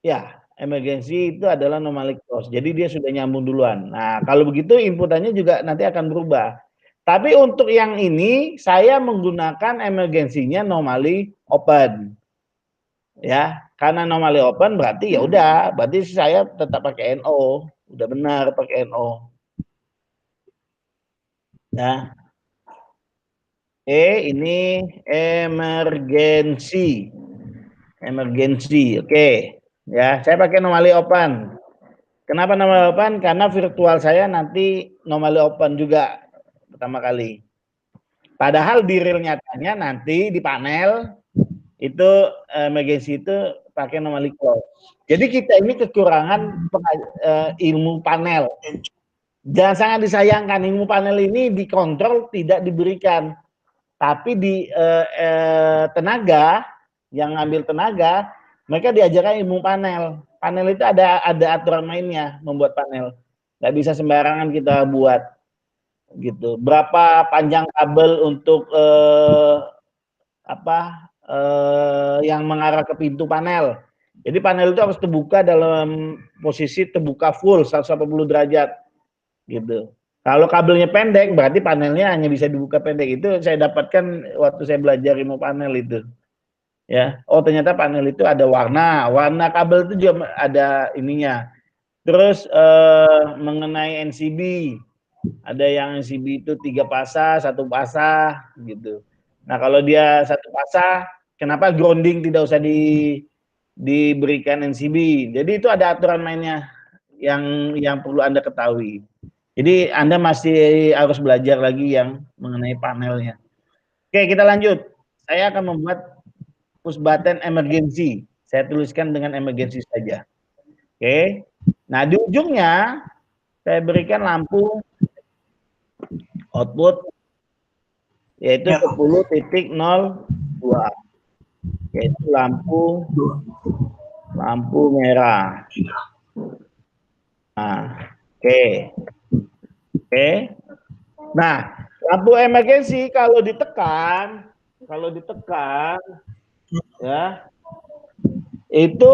Ya, emergency itu adalah normally close. Jadi dia sudah nyambung duluan. Nah, kalau begitu inputannya juga nanti akan berubah. Tapi untuk yang ini saya menggunakan emergensinya normally open. Ya, karena normally open berarti ya udah, berarti saya tetap pakai NO. Udah benar pakai NO. Nah, ini emergency. Emergency, oke. Ya, saya pakai normally open. Kenapa normally open? Karena virtual saya nanti normally open juga pertama kali. Padahal di real nyatanya nanti di panel itu emergency itu pakai normally close. Jadi kita ini kekurangan ilmu panel. Jangan sangat disayangkan, ilmu panel ini dikontrol tidak diberikan. Tapi di tenaga, yang ngambil tenaga, mereka diajarkan ilmu panel. panel itu ada aturan mainnya membuat panel. Nggak bisa sembarangan kita buat gitu. Berapa panjang kabel untuk yang mengarah ke pintu panel. Jadi panel itu harus terbuka dalam posisi terbuka full 180 derajat gitu. Kalau kabelnya pendek berarti panelnya hanya bisa dibuka pendek. Itu saya dapatkan waktu saya belajar ilmu panel itu. Ya, oh ternyata panel itu ada warna kabel itu juga ada ininya. Terus mengenai NCB, ada yang NCB itu 3 pasah, 1 pasah gitu. Nah kalau dia 1 pasah, kenapa grounding tidak usah diberikan NCB? Jadi itu ada aturan mainnya yang perlu Anda ketahui. Jadi Anda masih harus belajar lagi yang mengenai panelnya. Oke, kita lanjut. Saya akan membuat push button emergency. Saya tuliskan dengan emergency saja. Oke. Nah, di ujungnya saya berikan lampu output yaitu 10.02, yaitu lampu merah. Nah, oke. Nah, lampu emergency kalau ditekan ya, itu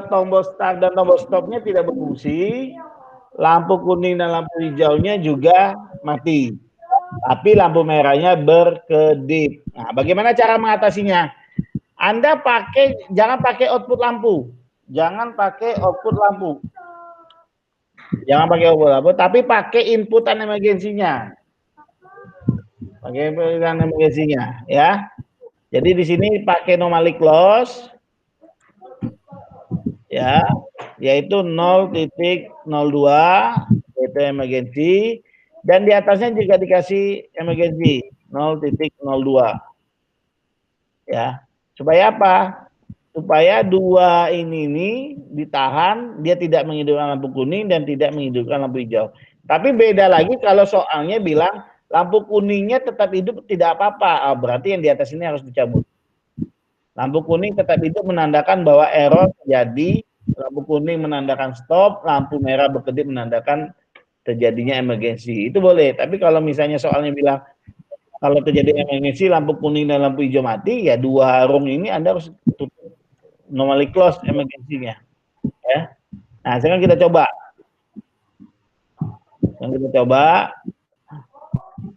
tombol start dan tombol stopnya tidak berfungsi, lampu kuning dan lampu hijaunya juga mati, tapi lampu merahnya berkedip. Nah, bagaimana cara mengatasinya? Anda jangan pakai output lampu, tapi pakai inputan emergensinya. Ya. Jadi di sini pakai normally close ya, yaitu 0.02 yaitu emergency, dan di atasnya juga dikasih emergency 0.02 ya. Supaya apa? Supaya dua ini ditahan, dia tidak menghidupkan lampu kuning dan tidak menghidupkan lampu hijau. Tapi beda lagi kalau soalnya bilang lampu kuningnya tetap hidup tidak apa-apa, berarti yang di atas ini harus dicabut. Lampu kuning tetap hidup menandakan bahwa error terjadi, lampu kuning menandakan stop, lampu merah berkedip menandakan terjadinya emergency. Itu boleh, tapi kalau misalnya soalnya bilang kalau terjadi emergency lampu kuning dan lampu hijau mati, ya dua room ini Anda harus tutup normally close emergency-nya. Ya. Nah, sekarang kita coba.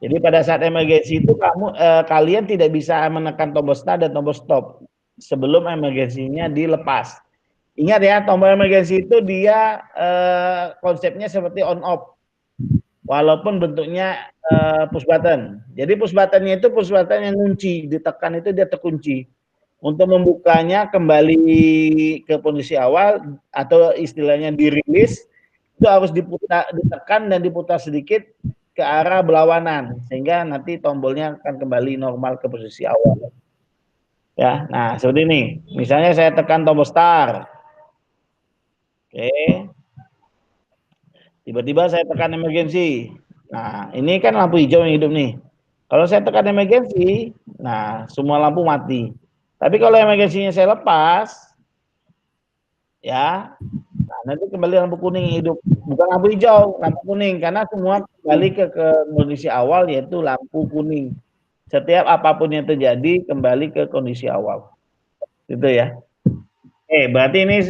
Jadi pada saat emergency itu kalian tidak bisa menekan tombol start dan tombol stop sebelum emergency-nya dilepas. Ingat ya, tombol emergency itu dia konsepnya seperti on off, walaupun bentuknya push button. Jadi push buttonnya itu push button yang kunci, ditekan itu dia terkunci. Untuk membukanya kembali ke posisi awal atau istilahnya dirilis, itu harus ditekan dan diputar sedikit ke arah berlawanan sehingga nanti tombolnya akan kembali normal ke posisi awal. Ya, nah seperti ini. Misalnya saya tekan tombol start. Oke. Tiba-tiba saya tekan emergency. Nah, ini kan lampu hijau yang hidup nih. Kalau saya tekan emergency, nah semua lampu mati. Tapi kalau emergency-nya saya lepas, ya, nah, nanti kembali lampu kuning yang hidup. Bukan lampu hijau, lampu kuning. Karena semua kembali ke kondisi awal, yaitu lampu kuning. Setiap apapun yang terjadi, kembali ke kondisi awal. Gitu ya. Berarti ini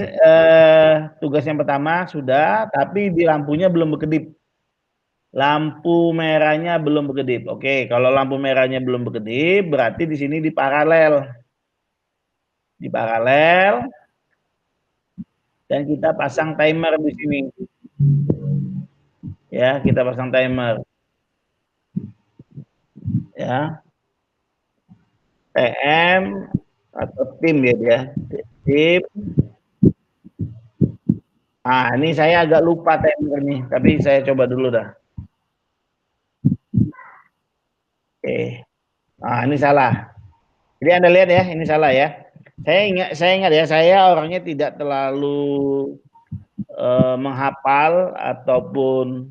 tugas yang pertama sudah, tapi di lampunya belum berkedip. Lampu merahnya belum berkedip. Oke, kalau lampu merahnya belum berkedip, berarti di sini di paralel. Dan kita pasang timer di sini. Ya, kita pasang timer. Ya. TM atau tim ya. Tim. Nah, ini saya agak lupa timer nih, tapi saya coba dulu dah. Oke. Nah, ini salah. Jadi Anda lihat ya, ini salah ya. Saya ingat ya, saya orangnya tidak terlalu menghafal ataupun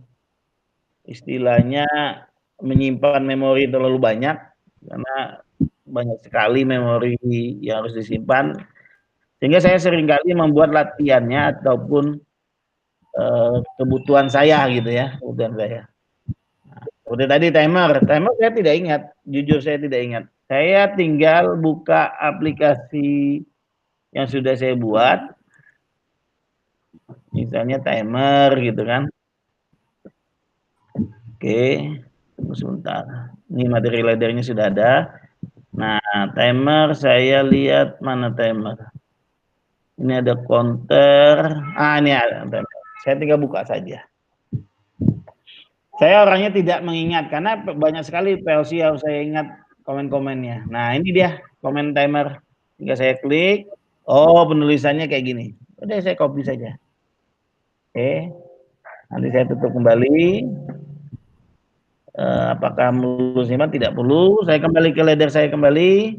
istilahnya menyimpan memori terlalu banyak, karena banyak sekali memori yang harus disimpan, Sehingga saya seringkali membuat latihannya ataupun kebutuhan saya gitu ya, kebutuhan saya. Nah, seperti tadi timer saya tidak ingat, jujur saya tidak ingat. Saya tinggal buka aplikasi yang sudah saya buat, misalnya timer gitu kan. Oke, tunggu sebentar. Ini materi leadernya sudah ada. Nah, timer saya lihat mana timer. Ini ada counter. Ini ada timer. Saya tinggal buka saja. Saya orangnya tidak mengingat karena banyak sekali PLC yang saya ingat komen-komennya. Nah, ini dia komen timer. Jika saya klik, oh penulisannya kayak gini. Udah saya copy saja. Oke. Nanti saya tutup kembali. Apakah perlu simpan? Tidak perlu. Saya kembali ke leader saya kembali.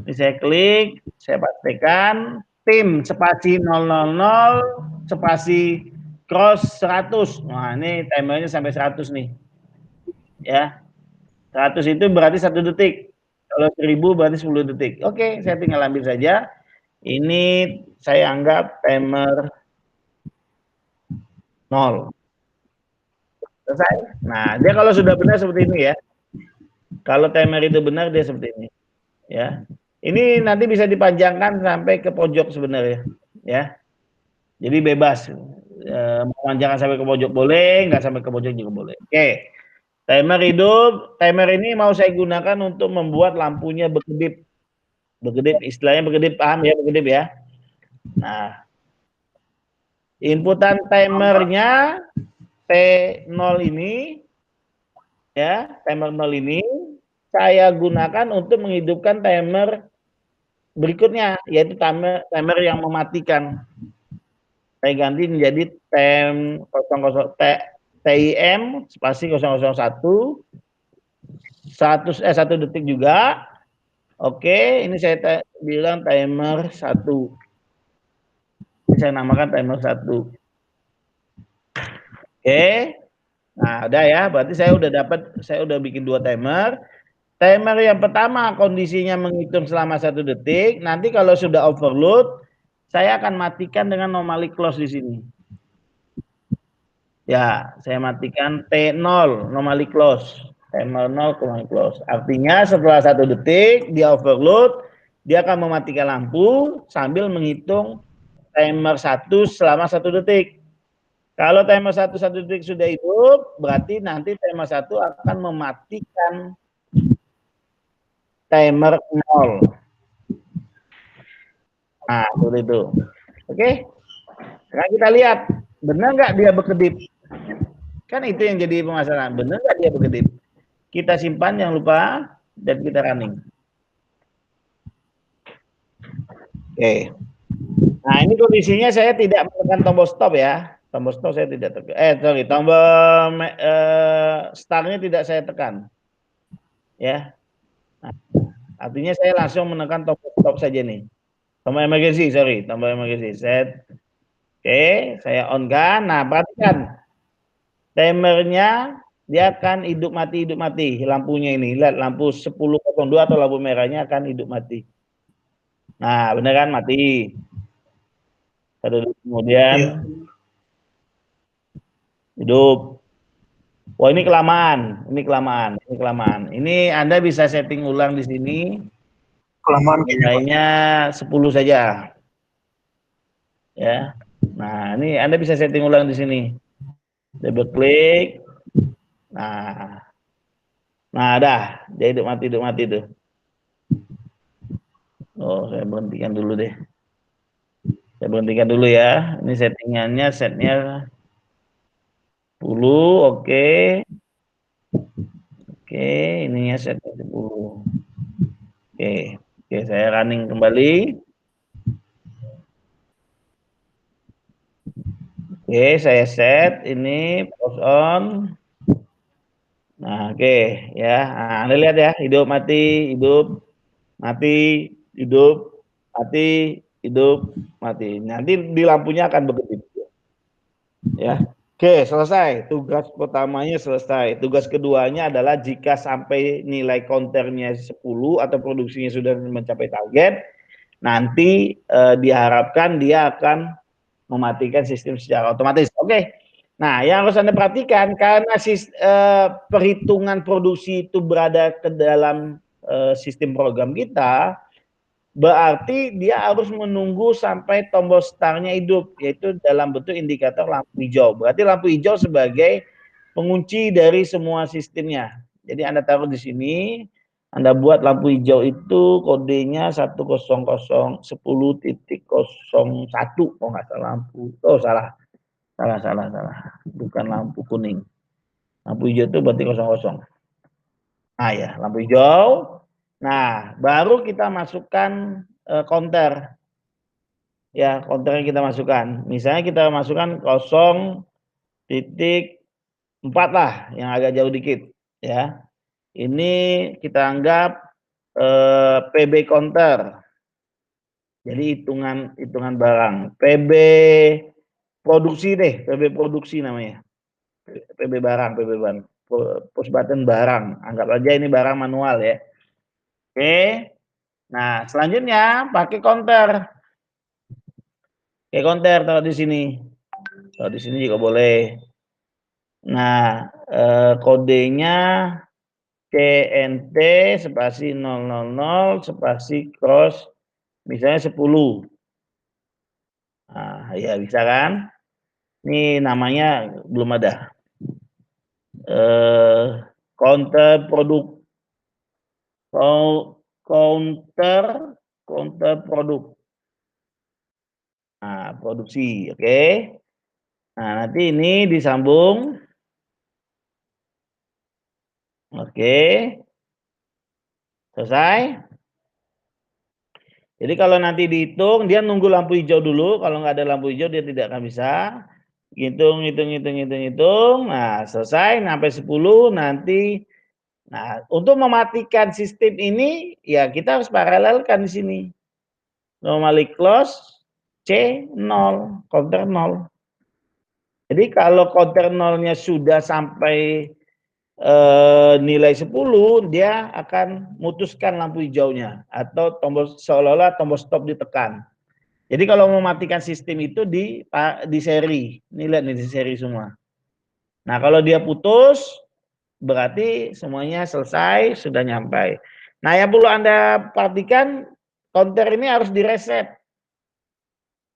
Ini saya klik, saya pastikan tim spasi 000 spasi cross 100. Nah, ini timernya sampai 100 nih. Ya. 100 itu berarti 1 detik. Kalau 1000 berarti 10 detik. Oke, saya tinggal ambil saja. Ini saya anggap timer 0. Selesai. Nah, dia kalau sudah benar seperti ini ya. Kalau timer itu benar dia seperti ini. Ya. Ini nanti bisa dipanjangkan sampai ke pojok sebenarnya, ya. Jadi bebas. Memanjangkan sampai ke pojok boleh, nggak sampai ke pojok juga boleh. Oke. Timer hidup. Timer ini mau saya gunakan untuk membuat lampunya berkedip. Berkedip, istilahnya berkedip, paham ya berkedip ya. Nah, inputan timernya T0 ini, ya, timer 0 ini saya gunakan untuk menghidupkan timer berikutnya, yaitu timer yang mematikan. Saya ganti menjadi TIM 001 1 detik juga. Oke, ini saya bilang timer 1. Ini saya namakan timer 1. Oke. Nah, udah ya, berarti saya udah bikin 2 timer. Timer yang pertama kondisinya menghitung selama 1 detik. Nanti kalau sudah overload, saya akan matikan dengan normally close di sini. Ya, saya matikan T0 normally close. Timer 0 normally close. Artinya setelah 1 detik dia overload, dia akan mematikan lampu sambil menghitung timer 1 selama 1 detik. Kalau timer 1 detik sudah hidup, berarti nanti timer 1 akan mematikan timer 0. Nah, seperti itu. Oke. Sekarang kita lihat, benar nggak dia berkedip? Kan itu yang jadi permasalahan. Benar nggak dia berkedip? Kita simpan, jangan lupa, dan kita running. Oke. Nah, ini kondisinya saya tidak menekan tombol stop ya. Tombol stop saya tidak tekan. Tombol startnya tidak saya tekan. Ya. Nah, artinya saya langsung menekan tombol stop saja nih. Tombol emergency, tombol emergency. Set. Oke, saya on kan. Nah, perhatikan. Timernya dia akan hidup mati lampunya ini. Lihat lampu 10.02 atau lampu merahnya akan hidup mati. Nah, benar kan mati. Kemudian hidup. Wah, ini kelamaan. Ini Anda bisa setting ulang di sini. Kelamaan nilainya 10 saja. Ya. Nah, ini Anda bisa setting ulang di sini. Double klik. Nah, dah, dia hidup mati tuh. Oh, saya berhentikan dulu deh. Saya berhentikan dulu ya. Ini settingannya, setnya 10, oke. Oke, ininya setnya 10. Oke, saya running kembali. Oke, saya set ini pause on. Nah, oke ya. Nah, Anda lihat ya, hidup mati, hidup mati, hidup mati, hidup mati. Nanti di lampunya akan berkedip. Ya. Oke, selesai. Tugas pertamanya selesai. Tugas keduanya adalah jika sampai nilai counternya 10 atau produksinya sudah mencapai target, nanti diharapkan dia akan mematikan sistem secara otomatis. Oke. Nah, yang harus Anda perhatikan karena perhitungan produksi itu berada ke dalam sistem program kita, berarti dia harus menunggu sampai tombol startnya hidup, yaitu dalam bentuk indikator lampu hijau. Berarti lampu hijau sebagai pengunci dari semua sistemnya. Jadi Anda taruh di sini, Anda buat lampu hijau itu kodenya 10010.01, oh nggak salah lampu, oh salah, bukan lampu kuning. Lampu hijau itu berarti 00. Nah ya, lampu hijau. Nah, baru kita masukkan counter. Ya, counternya kita masukkan. Misalnya kita masukkan 0.4 lah, yang agak jauh dikit. Ya, ini kita anggap PB counter. Jadi hitungan barang. PB produksi deh, PB produksi namanya. PB barang, push button barang. Anggap aja ini barang manual ya. Oke. Nah, selanjutnya pakai counter. Oke, counter taruh di sini. Taruh di sini juga boleh. Nah, kodenya CNT spasi 000 spasi cross misalnya 10. Nah, ya bisa kan? Ini namanya belum ada. Counter produk. Counter produk. Nah, produksi, oke. Nah, nanti ini disambung. Oke. Selesai. Jadi kalau nanti dihitung, dia nunggu lampu hijau dulu. Kalau nggak ada lampu hijau, dia tidak akan bisa. Hitung. Nah, selesai. Sampai 10, nanti. Nah, untuk mematikan sistem ini, ya kita harus paralelkan di sini. Normally close, C 0, counter 0. Jadi kalau counter 0-nya sudah sampai nilai 10, dia akan mutuskan lampu hijaunya atau tombol seolah-olah tombol stop ditekan. Jadi kalau mematikan sistem itu di seri, ini lihat nih di seri semua. Nah kalau dia putus, berarti semuanya selesai, sudah nyampe. Nah yang perlu Anda perhatikan, counter ini harus direset.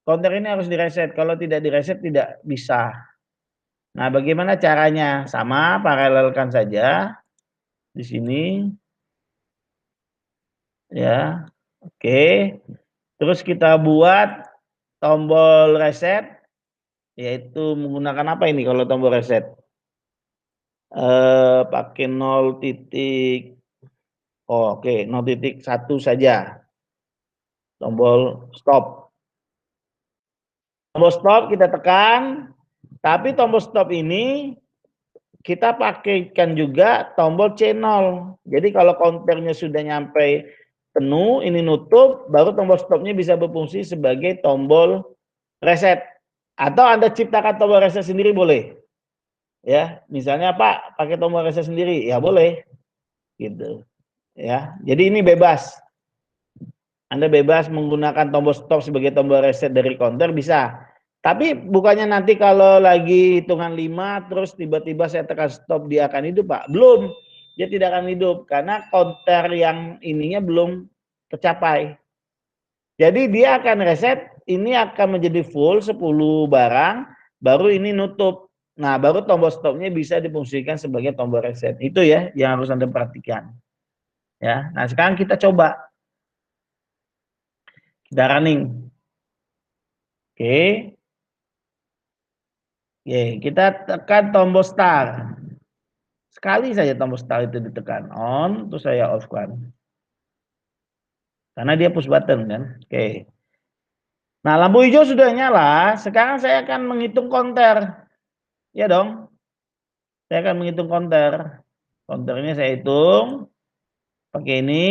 Counter ini harus direset, kalau tidak direset tidak bisa. Nah bagaimana caranya? Sama, paralelkan saja. Di sini ya, oke. Terus kita buat tombol reset, yaitu menggunakan apa ini kalau tombol reset? Pakai 0 titik, oke 0.1 saja. Tombol stop. Tombol stop kita tekan, tapi tombol stop ini kita pakaikan juga tombol C0. Jadi kalau counternya sudah nyampe penuh, ini nutup, baru tombol stopnya bisa berfungsi sebagai tombol reset. Atau Anda ciptakan tombol reset sendiri boleh. Ya, misalnya Pak pakai tombol reset sendiri, ya boleh. Gitu. Ya. Jadi ini bebas. Anda bebas menggunakan tombol stop sebagai tombol reset dari counter bisa. Tapi bukannya nanti kalau lagi hitungan 5 terus tiba-tiba saya tekan stop dia akan hidup, Pak? Belum. Dia tidak akan hidup karena counter yang ininya belum tercapai. Jadi dia akan reset, ini akan menjadi full 10 barang, baru ini nutup. Nah, baru tombol stopnya bisa difungsikan sebagai tombol reset. Itu ya yang harus Anda perhatikan. Ya. Nah, sekarang kita coba. Kita running. Oke. Oke, kita tekan tombol start. Sekali saja tombol start itu ditekan on, terus saya off kan. Karena dia push button kan. Oke. Nah, lampu hijau sudah nyala, sekarang saya akan menghitung counter. Ya dong. Saya akan menghitung counter. Counternya saya hitung. Pakai ini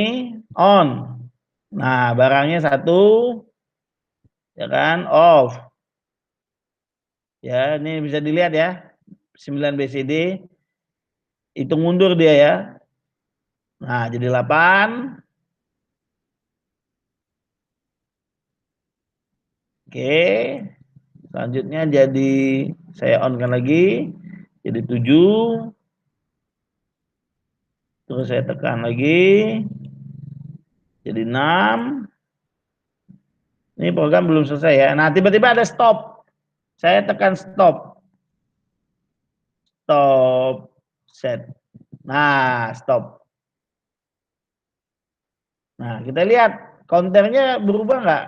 on. Nah, barangnya 1 ya kan, off. Ya, ini bisa dilihat ya. 9 BCD. Hitung mundur dia ya. Nah, jadi 8. Oke. Selanjutnya jadi saya on-kan lagi. Jadi 7. Terus saya tekan lagi. Jadi 6. Ini program belum selesai ya. Nah, tiba-tiba ada stop. Saya tekan stop. Stop set. Nah, stop. Nah, kita lihat counternya berubah nggak?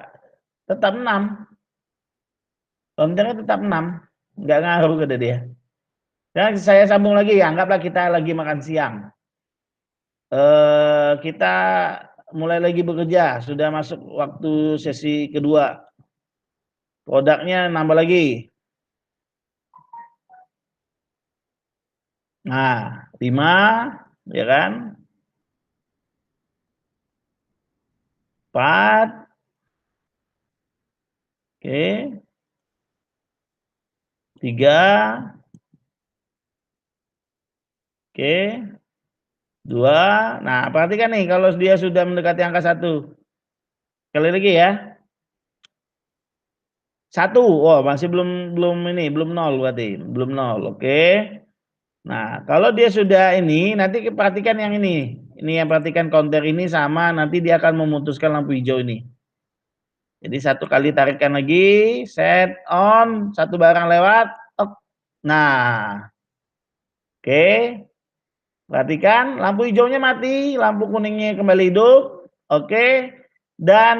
Tetap 6. Counternya tetap 6. Nggak ngaruh kata dia. Dan saya sambung lagi, anggaplah kita lagi makan siang. Kita mulai lagi bekerja, sudah masuk waktu sesi kedua. Produknya nambah lagi. Nah, 5, ya kan? 4. Oke. 3. Oke. 2. Nah, perhatikan nih kalau dia sudah mendekati angka 1. Sekali lagi ya. 1. Oh, masih belum 0 berarti. Belum 0. Oke. Nah, kalau dia sudah ini, nanti perhatikan yang ini. Ini yang perhatikan counter ini sama, nanti dia akan memutuskan lampu hijau ini. Jadi 1 kali tarikan lagi, set on, 1 barang lewat, tok. Nah, oke. Perhatikan lampu hijaunya mati, lampu kuningnya kembali hidup, oke. Dan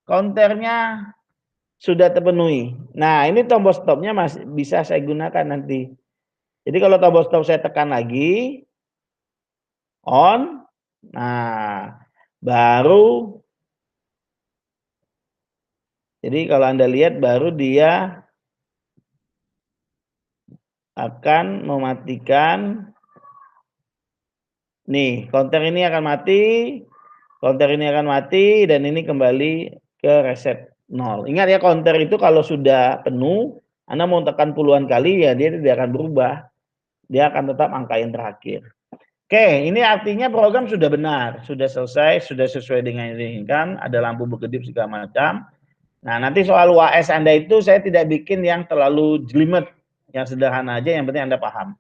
counternya sudah terpenuhi. Nah, ini tombol stopnya masih bisa saya gunakan nanti. Jadi kalau tombol stop saya tekan lagi, on, nah baru, jadi kalau Anda lihat baru dia akan mematikan, nih counter ini akan mati, counter ini akan mati, dan ini kembali ke reset 0. Ingat ya, counter itu kalau sudah penuh, Anda mau tekan puluhan kali ya dia tidak akan berubah, dia akan tetap angka yang terakhir. Oke, ini artinya program sudah benar, sudah selesai, sudah sesuai dengan yang diinginkan, ada lampu berkedip segala macam. Nah, nanti soal UAS Anda itu saya tidak bikin yang terlalu jelimet, yang sederhana aja, yang penting Anda paham.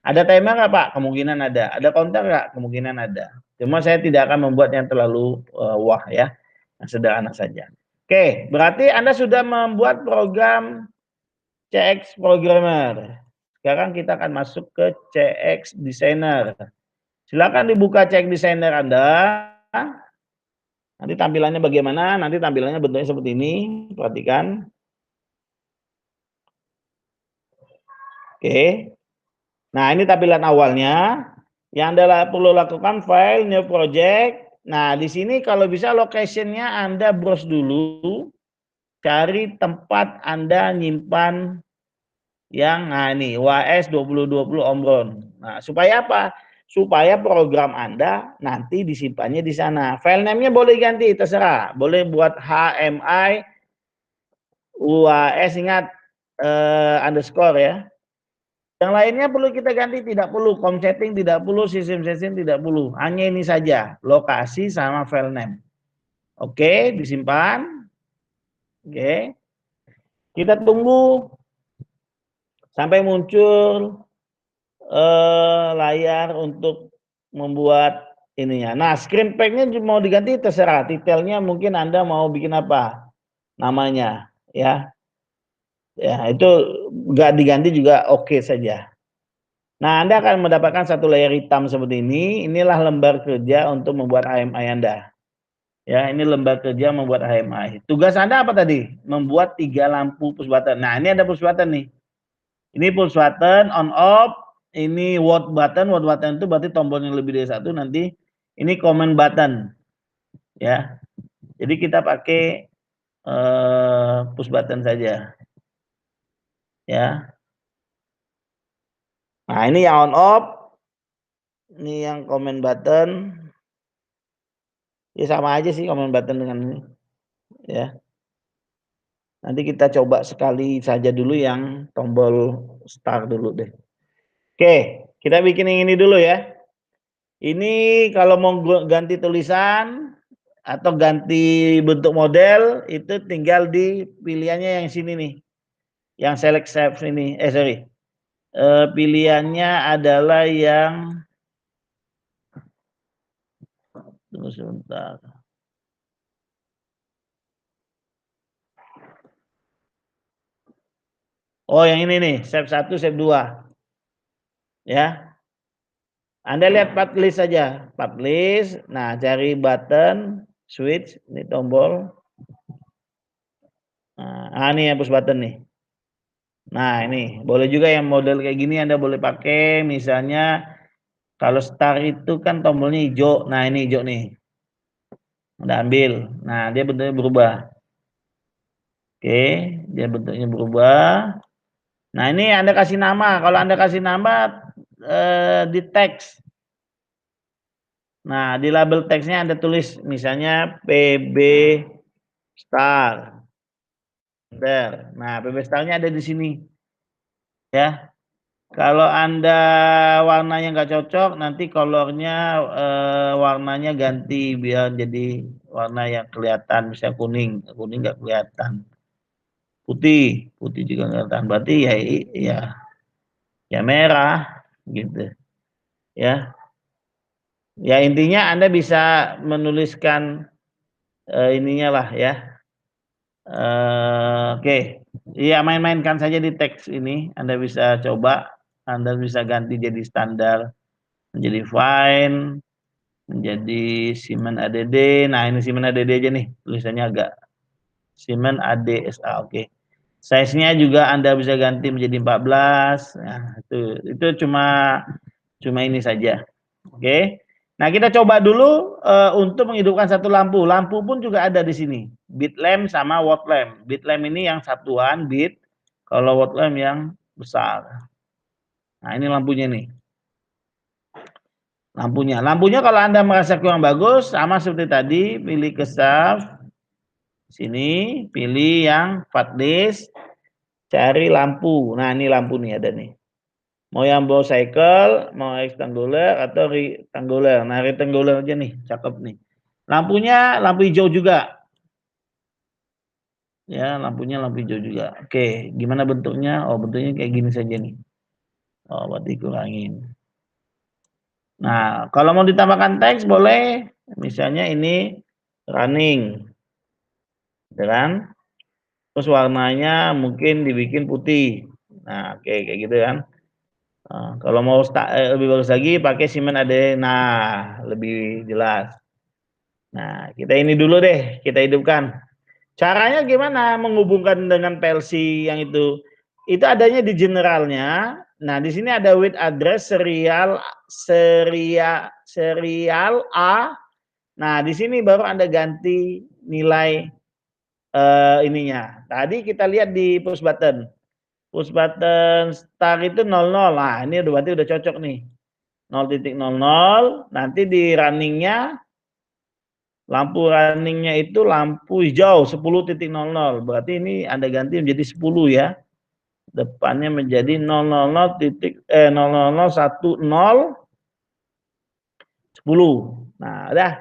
Ada timer nggak Pak? Kemungkinan ada. Ada counter nggak? Kemungkinan ada. Cuma saya tidak akan membuat yang terlalu wah ya, yang sederhana saja. Oke, berarti Anda sudah membuat program CX Programmer. Sekarang kita akan masuk ke CX Designer. Silakan dibuka CX Designer Anda. Nanti tampilannya bagaimana? Nanti tampilannya bentuknya seperti ini. Perhatikan. Oke. Nah, ini tampilan awalnya. Yang Anda perlu lakukan file, new project. Nah, di sini kalau bisa location-nya Anda browse dulu. Cari tempat Anda nyimpan yang, nah ini, UAS 2020 Omron. Nah, supaya apa? Supaya program Anda nanti disimpannya di sana. File name-nya boleh ganti, terserah. Boleh buat HMI, UAS, ingat underscore ya. Yang lainnya perlu kita ganti, tidak perlu. Com setting tidak perlu, system setting tidak perlu. Hanya ini saja, lokasi sama file name. Oke, disimpan. Oke. Kita tunggu sampai muncul layar untuk membuat ininya. Nah, screen pack-nya mau diganti terserah. Detailnya mungkin Anda mau bikin apa namanya, ya. Ya, itu nggak diganti juga oke saja. Nah, Anda akan mendapatkan satu layer hitam seperti ini. Inilah lembar kerja untuk membuat HMI Anda. Ya, ini lembar kerja membuat HMI. Tugas Anda apa tadi? Membuat 3 lampu push button. Nah, ini ada push button nih. Ini push button on off. Ini word button. Word button itu berarti tombol yang lebih dari 1. Nanti ini command button. Ya. Jadi kita pakai push button saja. Ya. Nah, ini yang on off. Ini yang command button. Ya sama aja sih command button dengan ini. Ya. Nanti kita coba sekali saja dulu yang tombol start dulu deh. Oke, kita bikin yang ini dulu ya. Ini kalau mau ganti tulisan, atau ganti bentuk model itu tinggal di pilihannya yang sini nih. Yang select shape ini. Pilihannya adalah yang tunggu sebentar. Oh, yang ini nih, shape 1, shape 2. Ya. Anda lihat part list saja, part list. Nah, cari button switch, ini tombol. Nah, ini yang push button nih. Nah, ini boleh juga yang model kayak gini Anda boleh pakai, misalnya kalau start itu kan tombolnya hijau. Nah, ini hijau nih. Anda ambil. Nah, dia bentuknya berubah. Oke, dia bentuknya berubah. Nah, ini Anda kasih nama. Kalau Anda kasih nama di teks. Nah, di label teksnya Anda tulis misalnya PB Star. Nah, PB Star-nya ada di sini. Ya. Kalau Anda warnanya nggak cocok, nanti colornya warnanya ganti biar jadi warna yang kelihatan, misalnya kuning, kuning nggak kelihatan. Putih, putih juga nggak kelihatan. Berarti ya merah gitu. Ya. Ya intinya Anda bisa menuliskan ininya lah ya. Oke. Ya main-mainkan saja di teks ini. Anda bisa coba, Anda bisa ganti jadi standar, menjadi fine, menjadi Siemens ADD. Nah, ini Siemens ADD aja nih, tulisannya agak Siemens ADSA. Oke. Size-nya juga Anda bisa ganti menjadi 14. Nah, itu cuma ini saja. Oke. Nah, kita coba dulu untuk menghidupkan satu lampu. Lampu pun juga ada di sini. Bit lamp sama watt lamp. Bit lamp ini yang satuan bit, kalau watt lamp yang besar. Nah, ini lampunya nih. Lampunya kalau Anda merasa kurang bagus, sama seperti tadi, pilih ke shaft. Sini, pilih yang fat disk, cari lampu. Nah, ini lampu nih ada nih. Mau yang bow cycle, mau rectangular atau rectangular. Nah, rectangular aja nih, cakep nih. Lampunya lampu hijau juga. Ya, lampunya lampu hijau juga. Oke, gimana bentuknya? Oh, bentuknya kayak gini saja nih. Oh, berarti kurangin. Nah, kalau mau ditambahkan teks boleh. Misalnya ini running. Gitu kan? Terus warnanya mungkin dibikin putih. Nah, oke, kayak gitu kan. Nah, kalau mau lebih bagus lagi pakai Siemens AD. Nah, lebih jelas. Nah, kita ini dulu deh, kita hidupkan. Caranya gimana menghubungkan dengan PLC yang itu? Itu adanya di generalnya. Nah, di sini ada with address serial A. Nah, di sini baru Anda ganti nilai ininya. Tadi kita lihat di push button. Push button start itu 00. Nah, ini berarti udah cocok nih. 0.00. Nanti di runningnya, lampu runningnya itu lampu hijau 10.00. Berarti ini Anda ganti menjadi 10 ya. Depannya menjadi 000.10. Nah, udah.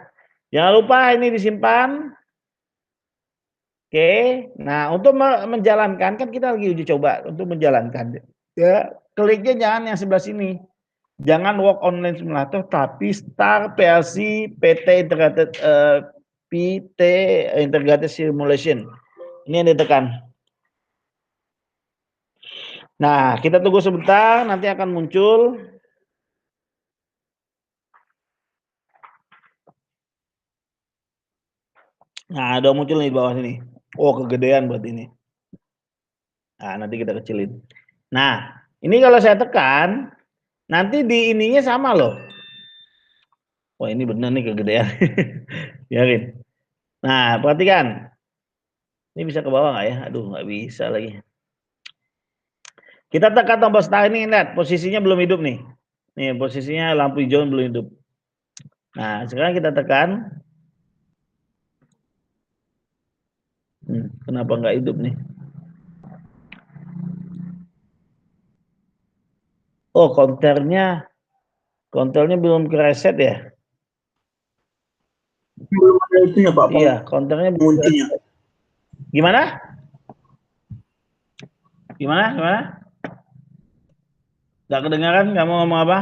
Jangan lupa ini disimpan. Oke. Nah, untuk menjalankan kan kita lagi uji coba untuk menjalankan. Ya, kliknya jangan yang sebelah sini. Jangan work online simulator tapi start PLC PT Integrated Simulation. Ini yang ditekan. Nah, kita tunggu sebentar, nanti akan muncul. Nah, udah muncul nih di bawah sini. Oh, kegedean buat ini. Nah, nanti kita kecilin. Nah, ini kalau saya tekan, nanti di ininya sama loh. Wah, ini bener nih kegedean. Biarin. Nah, perhatikan. Ini bisa ke bawah nggak ya? Aduh, nggak bisa lagi. Kita tekan tombol start ini, lihat posisinya belum hidup nih. Nih, posisinya lampu hijau belum hidup. Nah, sekarang kita tekan. Kenapa nggak hidup nih? Oh, konternya belum kereset ya? Belum ada itunya Pak, Iya, counternya belum. penguncinya. Gimana? Gimana? Gimana? Gak kedengaran kamu ngomong apa?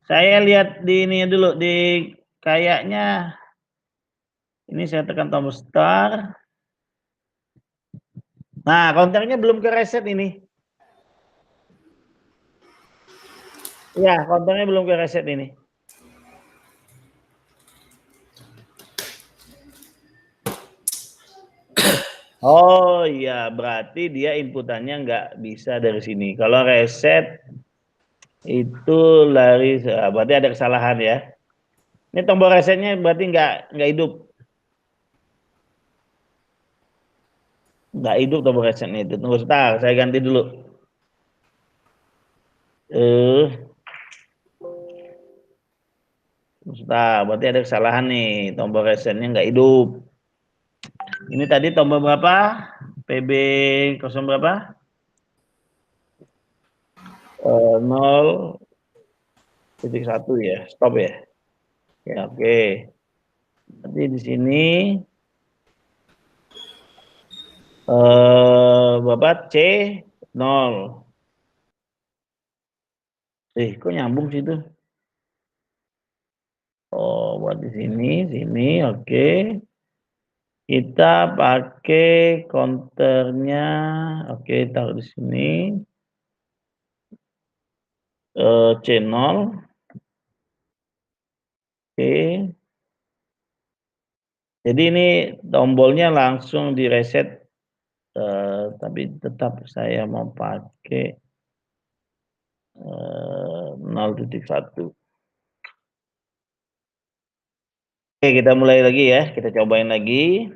Saya lihat di ini dulu, di kayaknya ini saya tekan tombol start. Nah, counternya belum ke reset ini. Ya, counternya belum ke reset ini. Oh iya, berarti dia inputannya nggak bisa dari sini. Kalau reset itu lari, berarti ada kesalahan ya. Ini tombol resetnya berarti nggak hidup. Nggak hidup tombol resetnya itu. Tunggu sebentar, saya ganti dulu. Sebentar, berarti ada kesalahan nih. Tombol resetnya nggak hidup. Ini tadi tombol berapa? PB 0 berapa? 0.1 ya, stop ya. Oke. Nanti di sini Bapak C0. Kok nyambung sih itu? Oh, buat di sini, oke. Kita pakai counternya, oke, taruh di sini. C0. Oke. Jadi ini tombolnya langsung di reset, tapi tetap saya mau pakai 0.1. Oke, kita mulai lagi ya, kita cobain lagi.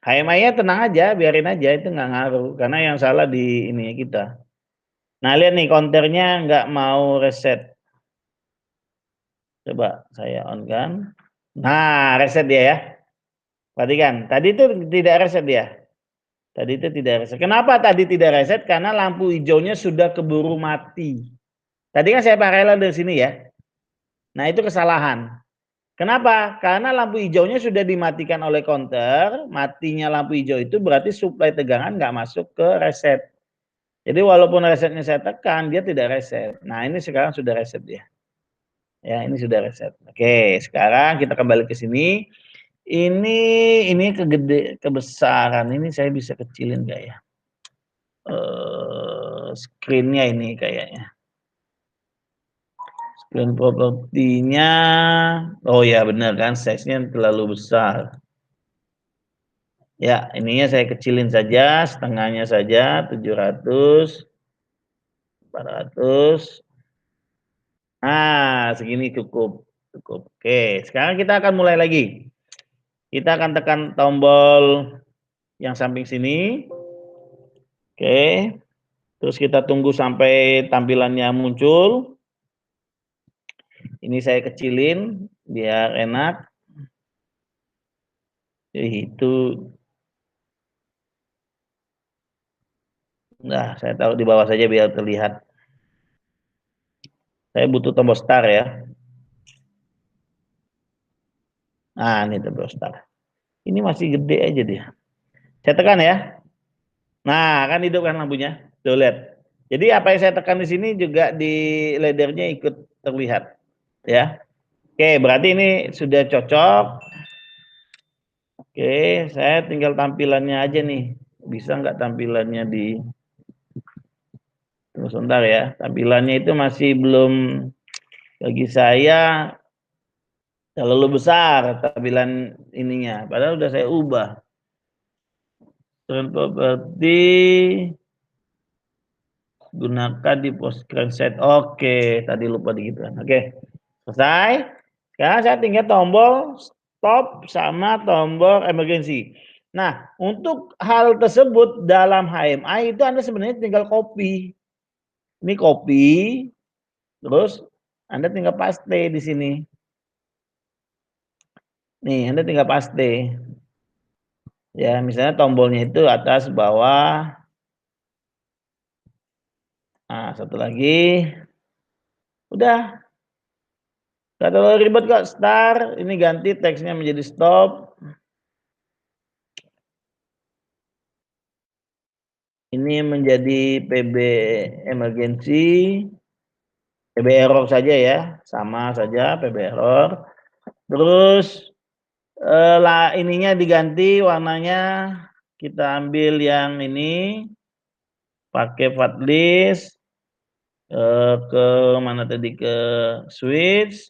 HMI-nya tenang aja, biarin aja, itu nggak ngaruh, karena yang salah di ini kita. Nah, lihat nih, counternya nggak mau reset. Coba saya on kan. Nah, reset dia ya. Perhatikan, tadi itu tidak reset dia. Tadi itu tidak reset. Kenapa tadi tidak reset? Karena lampu hijaunya sudah keburu mati. Tadi kan saya paralel dari sini ya. Nah, itu kesalahan. Kenapa? Karena lampu hijaunya sudah dimatikan oleh counter. Matinya lampu hijau itu berarti suplai tegangan nggak masuk ke reset. Jadi walaupun resetnya saya tekan, dia tidak reset. Nah, ini sekarang sudah reset dia. Ya, ini sudah reset. Oke, sekarang kita kembali ke sini. Ini kebesaran. Ini saya bisa kecilin nggak ya? Screen-nya ini kayaknya. Screen propertinya, oh ya benar kan, size-nya terlalu besar. Ya, ininya saya kecilin saja, setengahnya saja, 700, 400. Nah, segini cukup. Oke, sekarang kita akan mulai lagi. Kita akan tekan tombol yang samping sini. Oke. Terus kita tunggu sampai tampilannya muncul. Ini saya kecilin biar enak. Itu. Nah, saya taruh di bawah saja biar terlihat. Saya butuh tombol start ya. Nah, ini tombol start. Ini masih gede aja dia. Saya tekan ya. Nah, kan hidup kan lampunya. Tuh lihat. Jadi apa yang saya tekan di sini juga di laddernya ikut terlihat. Ya. Oke, berarti ini sudah cocok. Oke, saya tinggal tampilannya aja nih. Bisa nggak tampilannya di... Tunggu sebentar ya. Tampilannya itu masih belum, bagi saya terlalu besar tampilan ininya. Padahal udah saya ubah. Screen property gunakan di post screen set. Oke, tadi lupa digitukan. Oke, selesai. Sekarang saya tinggal tombol stop sama tombol emergency. Nah, untuk hal tersebut dalam HMI itu Anda sebenarnya tinggal copy. Ini copy, terus Anda tinggal paste di sini. Nih, Anda tinggal paste. Ya, misalnya tombolnya itu atas, bawah. Nah, satu lagi. Udah. Gak terlalu ribet kok, start. Ini ganti teksnya menjadi stop. Ini menjadi PB emergency. PB error saja ya, sama saja PB error. Terus ininya diganti warnanya, kita ambil yang ini, pakai fatlist, ke mana tadi, ke switch,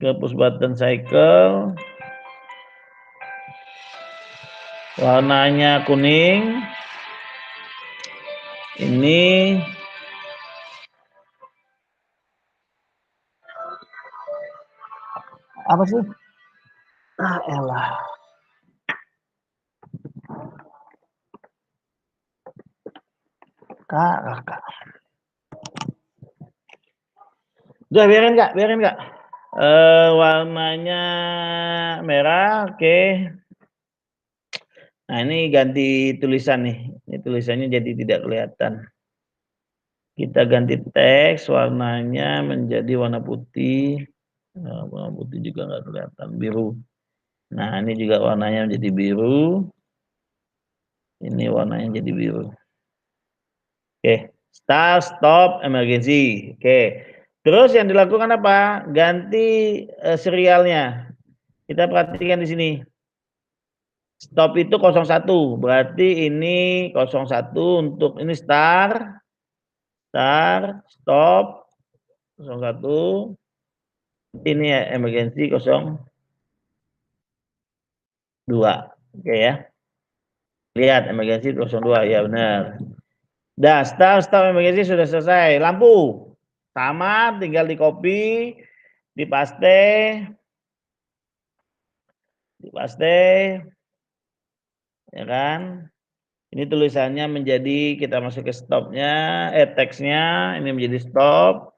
ke push button cycle, warnanya kuning, ini apa sih? Elah. Kak. Udah biarin Kak. Warnanya merah, oke. Nah ini ganti tulisan nih. Ini tulisannya jadi tidak kelihatan. Kita ganti teks, warnanya menjadi warna putih. Nah, warna putih juga nggak kelihatan, biru. Nah ini juga warnanya menjadi biru. Ini warnanya jadi biru. Oke, start, stop, emergency. Oke. Terus yang dilakukan apa? Ganti serialnya. Kita perhatikan di sini. Stop itu 01, berarti ini 01 untuk ini start, stop 01. Ini ya emergency 02. Oke ya. Lihat emergency 02 ya benar. Dah, start emergency sudah selesai. Lampu sama, tinggal di copy, dipaste, ya kan? Ini tulisannya menjadi, kita masuk ke stopnya, teksnya ini menjadi stop.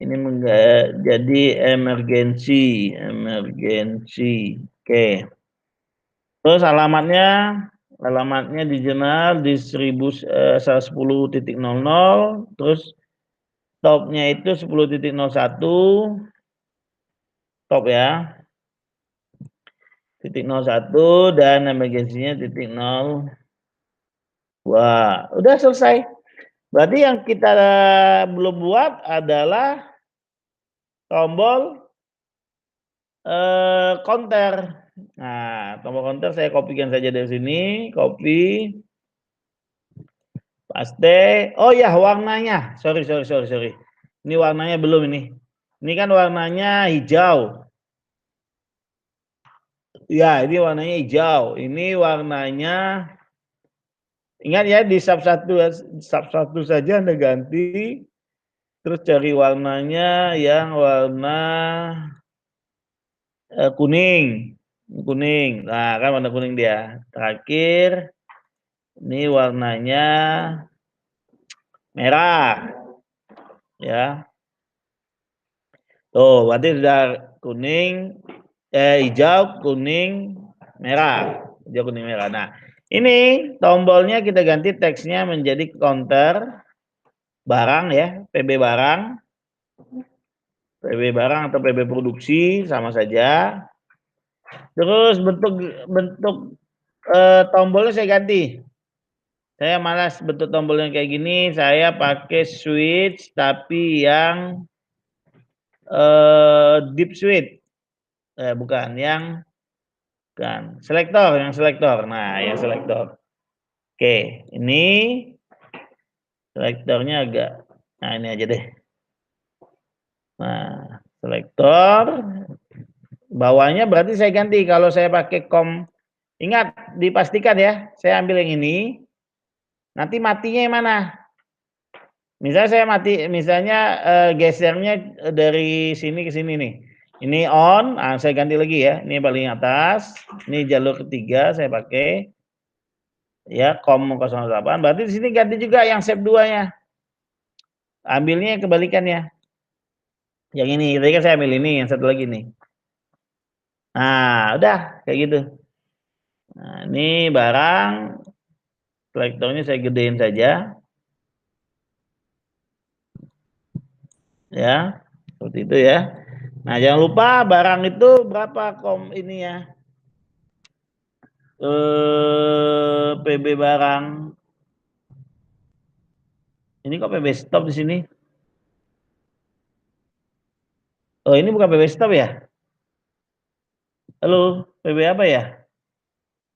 Ini menjadi emergency. Oke. Terus alamatnya di jurnal di 110.00, terus stopnya itu 10.01, stop ya. 0.01 dan emergensinya 0.02. Udah selesai. Berarti yang kita belum buat adalah tombol counter. Nah, tombol counter saya kopikan saja dari sini, copy, paste. Oh ya, warnanya. Sorry. Ini warnanya belum ini. Ini kan warnanya hijau. Ya, ini warnanya hijau. Ini warnanya, ingat ya, di sub 1 saja Anda ganti. Terus cari warnanya yang warna kuning. Nah, kan warna kuning dia. Terakhir, ini warnanya merah. Ya. Tuh, berarti sudah kuning, hijau, kuning, merah. Hijau, kuning, merah. Nah, ini tombolnya kita ganti teksnya menjadi counter barang ya, PB barang. PB barang atau PB produksi sama saja. Terus bentuk tombolnya saya ganti. Saya malas bentuk tombolnya kayak gini, saya pakai switch tapi yang deep switch. Bukan, selektor, Nah, yang selektor. Oke, ini selektornya agak, nah ini aja deh. Nah, selektor bawahnya berarti saya ganti. Kalau saya pakai ingat dipastikan ya, saya ambil yang ini. Nanti matinya yang mana? Misalnya gesernya dari sini ke sini nih. Ini on, saya ganti lagi ya. Ini paling atas. Ini jalur ketiga saya pakai. Ya, COM 08. Berarti di sini ganti juga yang step 2-nya. Ambilnya kebalikannya. Yang ini, tadi kan saya ambil ini, yang satu lagi nih. Nah, udah kayak gitu. Nah, ini barang selektornya saya gedein saja. Ya. Seperti itu ya. Nah, jangan lupa barang itu berapa ini ya. PB barang. Ini kok PB stop di sini? Oh, ini bukan PB stop ya? Halo, PB apa ya?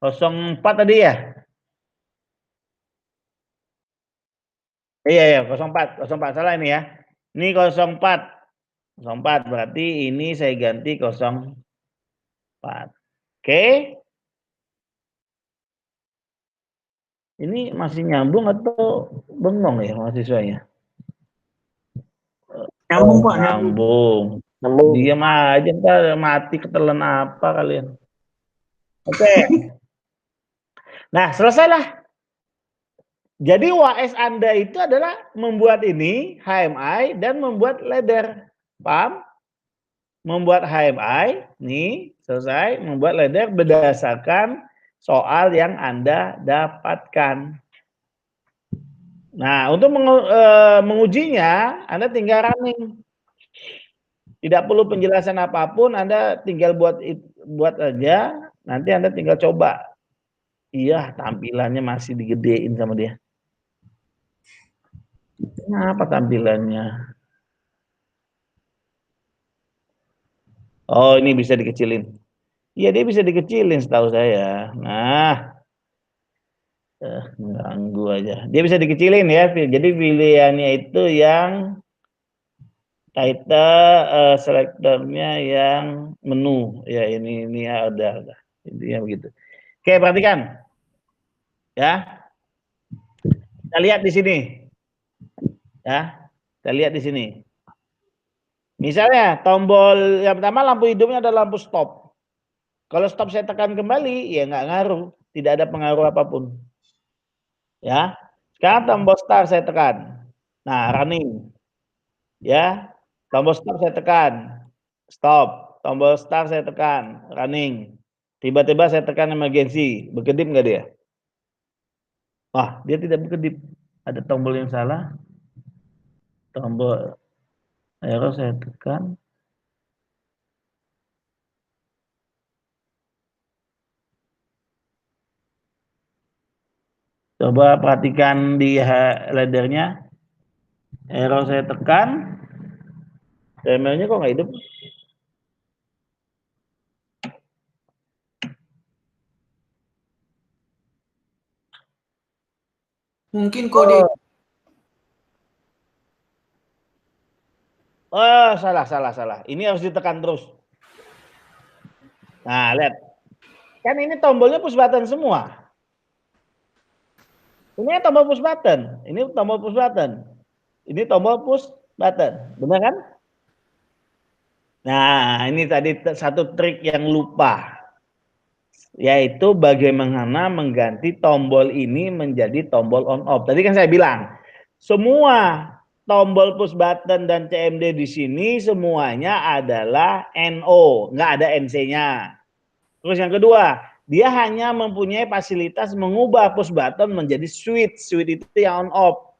04 tadi ya? Iya, ya, 04 salah ini ya. Ini 04. 04 berarti ini saya ganti 04. Oke. Ini masih nyambung atau bengong ya mahasiswanya? Nyambung Oh, Pak, nyambung. nyambung. Diam aja, ntar mati ketelan apa kalian. Oke. Nah, selesailah. Jadi UAS Anda itu adalah membuat ini, HMI, dan membuat ladder. Paham? Membuat HMI, nih, selesai. Membuat ladder berdasarkan soal yang Anda dapatkan. Nah, untuk mengujinya, Anda tinggal running. Tidak perlu penjelasan apapun, Anda tinggal buat aja, nanti Anda tinggal coba. Iya, tampilannya masih digedein sama dia. Kenapa tampilannya? Oh, ini bisa dikecilin. Iya, dia bisa dikecilin setahu saya. Nah, mengganggu aja. Dia bisa dikecilin ya. Jadi pilihannya itu yang title selektornya yang menu. Ya, ini ada. Intinya begitu. Oke, perhatikan. Ya. Kita lihat di sini. Ya. Kita lihat di sini. Misalnya tombol yang pertama lampu hidupnya adalah lampu stop. Kalau stop saya tekan kembali, ya nggak ngaruh, tidak ada pengaruh apapun. Ya, sekarang tombol start saya tekan. Nah, running. Ya, tombol stop saya tekan. Stop. Tombol start saya tekan. Running. Tiba-tiba saya tekan emergency. Berkedip nggak dia? Wah, dia tidak berkedip. Ada tombol yang salah. Tombol arrow saya tekan. Coba perhatikan di laddernya. Arrow saya tekan. Timernya kok nggak hidup? Mungkin kode. Oh, salah. Ini harus ditekan terus. Nah, lihat. Kan ini tombolnya push button semua. Ini tombol push button. Ini tombol push button. Ini tombol push button. Benar kan? Nah, ini tadi satu trik yang lupa. Yaitu bagaimana mengganti tombol ini menjadi tombol on off. Tadi kan saya bilang, semua tombol push button dan CMD di sini semuanya adalah NO, nggak ada NC-nya. Terus yang kedua, dia hanya mempunyai fasilitas mengubah push button menjadi switch. Switch itu yang on off.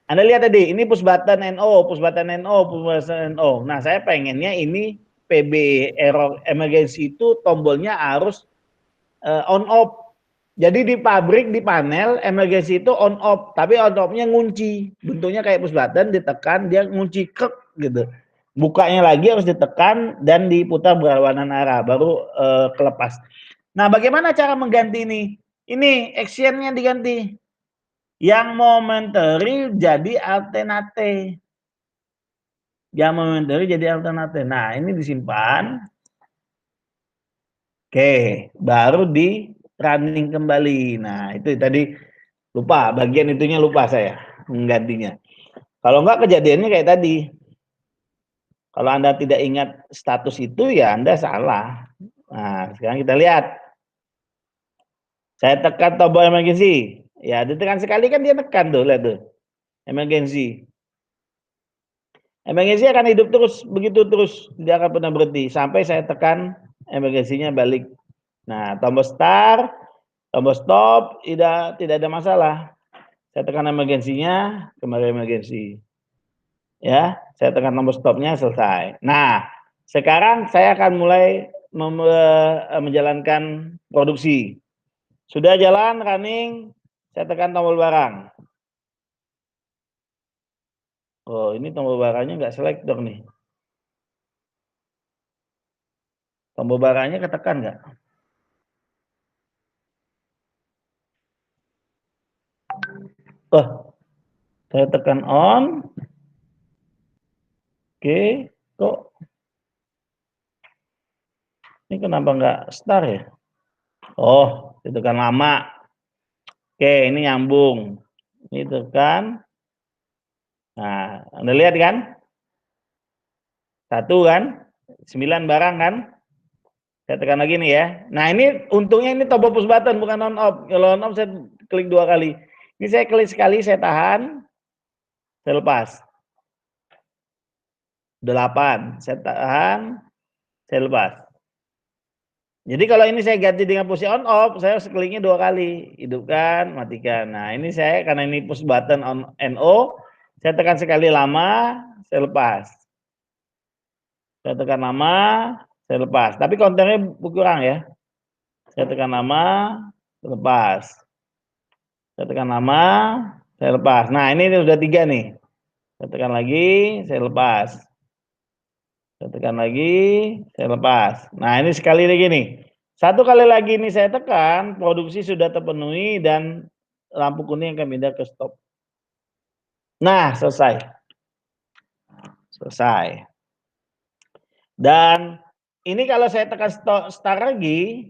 Anda lihat tadi, ini push button NO, push button NO, push button NO. Nah, saya pengennya ini PB error emergency itu tombolnya harus on off. Jadi di pabrik di panel emergency itu on off, tapi on off-nya ngunci. Bentuknya kayak push button, ditekan dia ngunci kek gitu. Bukanya lagi harus ditekan dan diputar berlawanan arah baru kelepas. Nah, bagaimana cara mengganti ini? Ini action-nya diganti. Yang momentary jadi alternate. Yang momentary jadi alternate. Nah, ini disimpan. Oke, baru di running kembali. Nah, itu tadi lupa, bagian itunya lupa saya menggantinya. Kalau enggak kejadiannya kayak tadi. Kalau Anda tidak ingat status itu ya Anda salah. Nah, sekarang kita lihat. Saya tekan tombol emergency. Ya, ditekan sekali kan dia tekan tuh, lihat tuh. Emergency. Emergency akan hidup terus, begitu terus. Tidak akan pernah berhenti sampai saya tekan emergency-nya balik. Nah, tombol start, tombol stop, tidak ada masalah. Saya tekan emergency-nya, kembali emergency. Ya, saya tekan tombol stopnya, selesai. Nah, sekarang saya akan mulai menjalankan produksi. Sudah jalan, running, saya tekan tombol barang. Oh, ini tombol barangnya nggak selektor nih. Tombol barangnya ketekan nggak? Oh, saya tekan on. Oke, kok ini kenapa nggak start ya? Oh, ditekan lama. Oke, ini nyambung. Ini tekan. Nah, Anda lihat kan? 1 kan? 9 barang kan? Saya tekan lagi nih ya. Nah, ini untungnya ini tombol push button bukan on off. Kalau on off saya klik 2 kali. Ini saya klik sekali, saya tahan. Saya lepas. 8. Saya tahan, saya lepas. Jadi kalau ini saya ganti dengan posisi on off, saya kliknya 2 kali. Hidupkan, matikan. Nah, ini saya karena ini push button on NO, saya tekan sekali lama, saya lepas. Saya tekan lama, saya lepas. Tapi konternya berkurang ya. Saya tekan lama, saya lepas. Saya tekan lama, saya lepas. Nah, ini sudah 3 nih. Saya tekan lagi, saya lepas. Saya tekan lagi, saya lepas. Nah, ini sekali lagi nih. 1 kali lagi ini saya tekan, produksi sudah terpenuhi dan lampu kuning akan pindah ke stop. Nah, selesai. Selesai. Dan ini kalau saya tekan start lagi,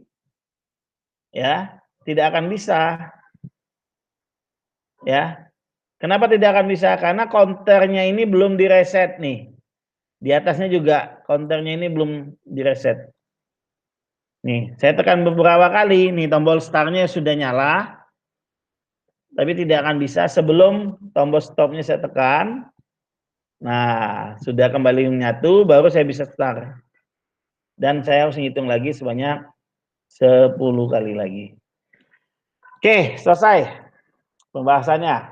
ya, tidak akan bisa. Ya. Kenapa tidak akan bisa? Karena counternya ini belum direset nih. Di atasnya juga counternya ini belum direset. Nih, saya tekan beberapa kali, nih tombol startnya sudah nyala. Tapi tidak akan bisa sebelum tombol stopnya saya tekan. Nah, sudah kembali menyatu, baru saya bisa start. Dan saya harus ngitung lagi sebanyak 10 kali lagi. Oke, selesai pembahasannya.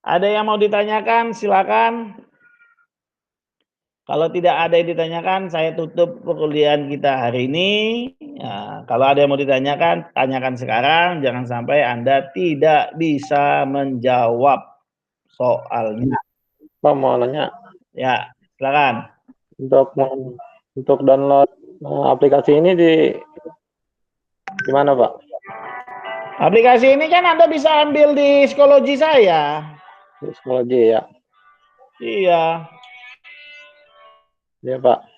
Ada yang mau ditanyakan, silakan. Kalau tidak ada yang ditanyakan, saya tutup perkuliahan kita hari ini. Ya, kalau ada yang mau ditanyakan, tanyakan sekarang. Jangan sampai Anda tidak bisa menjawab soalnya. Pak mau nanya Ya, silakan. untuk download aplikasi ini di mana Pak? Aplikasi ini kan Anda bisa ambil di psikologi saya. Di psikologi ya. Iya. Iya Pak.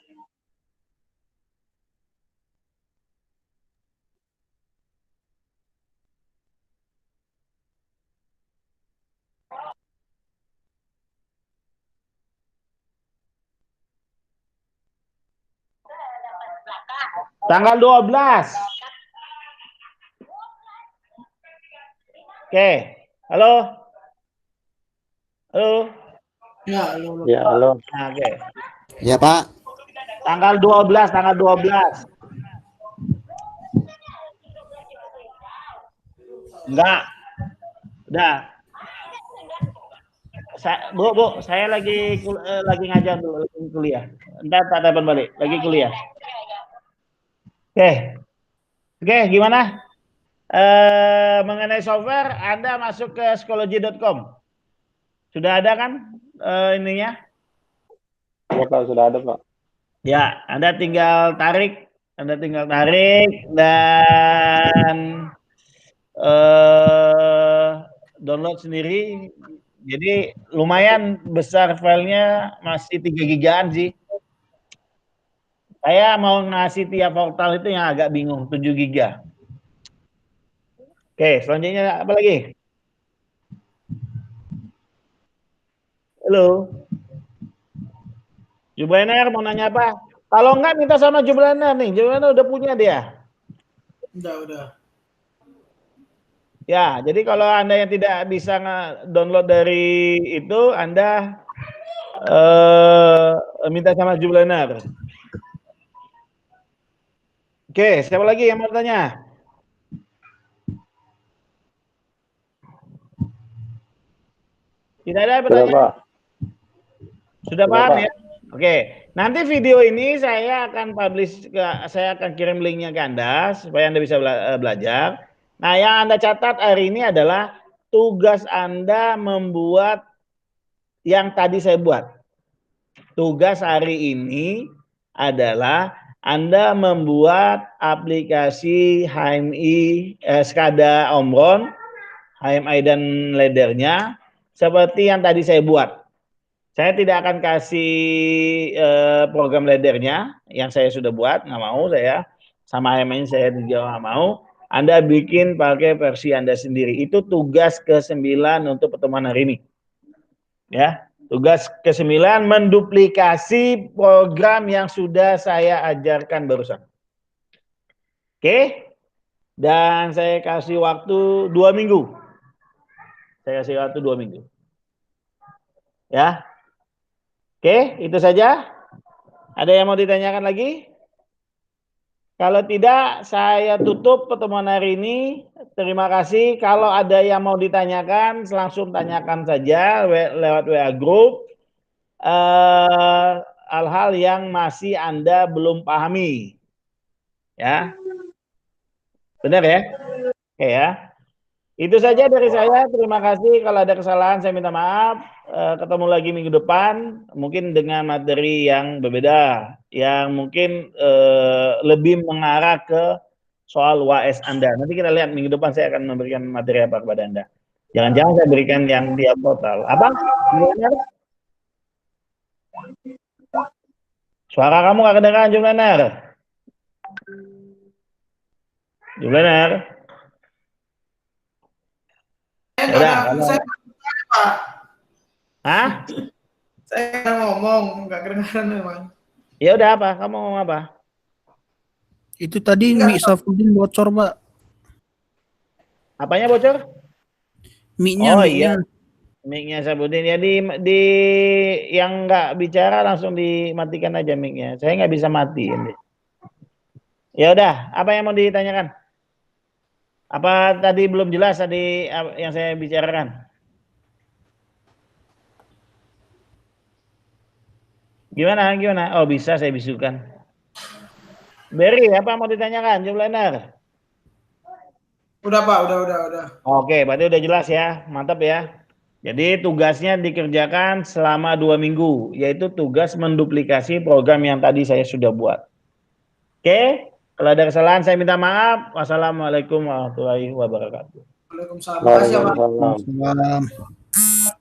Tanggal 12. Oke. Halo. Halo. Ya, halo. Ya, halo. Nah, oke. Ya Pak. Tanggal 12, tanggal 12. Enggak. Udah. Bu, saya lagi ngajar dulu, lagi kuliah. Entar tak telepon balik, lagi kuliah. Oke, gimana? Mengenai software, Anda masuk ke psikologi.com. Sudah ada kan ininya? Ya Pak, sudah ada Pak. Ya, Anda tinggal tarik dan download sendiri. Jadi lumayan besar filenya, masih 3 gigaan sih. Saya mau ngasih tiap portal itu yang agak bingung, 7 giga. Oke, selanjutnya apa lagi? Halo. Jubrainer mau nanya apa? Kalau enggak minta sama Jubrainer nih. Jubrainer udah punya dia. Udah. Ya, jadi kalau Anda yang tidak bisa download dari itu, Anda minta sama Jubrainer. Oke, siapa lagi yang mau tanya? Tidak ada Sudah pertanyaan? Pak. Sudah Sudah, paham Pak. ya? Oke, nanti video ini saya akan publish saya akan kirim linknya ke Anda supaya Anda bisa belajar. Nah, yang Anda catat hari ini adalah tugas Anda membuat yang tadi saya buat. Tugas hari ini adalah Anda membuat aplikasi HMI SCADA Omron, HMI dan laddernya seperti yang tadi saya buat. Saya tidak akan kasih program laddernya yang saya sudah buat, nggak mau saya. Sama HMI saya juga nggak mau. Anda bikin pakai versi Anda sendiri. Itu tugas ke-9 untuk pertemuan hari ini. Ya, tugas ke-9 menduplikasi program yang sudah saya ajarkan barusan. Oke? Dan saya kasih waktu 2 minggu. Saya kasih waktu 2 minggu. Ya. Oke, itu saja. Ada yang mau ditanyakan lagi? Kalau tidak, saya tutup pertemuan hari ini. Terima kasih. Kalau ada yang mau ditanyakan, langsung tanyakan saja lewat WA Group. Hal-hal yang masih Anda belum pahami. Ya. Benar ya? Oke ya. Itu saja dari saya. Terima kasih. Kalau ada kesalahan saya minta maaf. Ketemu lagi minggu depan, mungkin dengan materi yang berbeda, yang mungkin lebih mengarah ke soal WAS Anda. Nanti kita lihat minggu depan saya akan memberikan materi apa kepada Anda. Jangan-jangan saya berikan yang tiap total. Apa? Suara kamu nggak kedengaran, Jumlanar. Jumlanar. Saya Pak. Hah? Saya ngomong, nggak kedengaran memang. Ya udah apa? Kamu ngomong apa? Itu tadi mic Safudin bocor, Pak. Apanya bocor? Mic-nya, Oh mic-nya. iya. Mic-nya Sabudin ya di yang nggak bicara langsung dimatikan aja mic-nya. Saya nggak bisa matiin deh. Ya udah, apa yang mau ditanyakan? Apa tadi belum jelas tadi yang saya bicarakan? Gimana? Oh bisa saya bisukan. Berry, apa mau ditanyakan? Jumlanar. Udah Pak, udah. Oke, berarti udah jelas ya. Mantap ya. Jadi tugasnya dikerjakan selama 2 minggu, yaitu tugas menduplikasi program yang tadi saya sudah buat. Oke, kalau ada kesalahan saya minta maaf. Wassalamualaikum warahmatullahi wabarakatuh. Waalaikumsalam. Makasih ya Pak. Waalaikumsalam. Salam.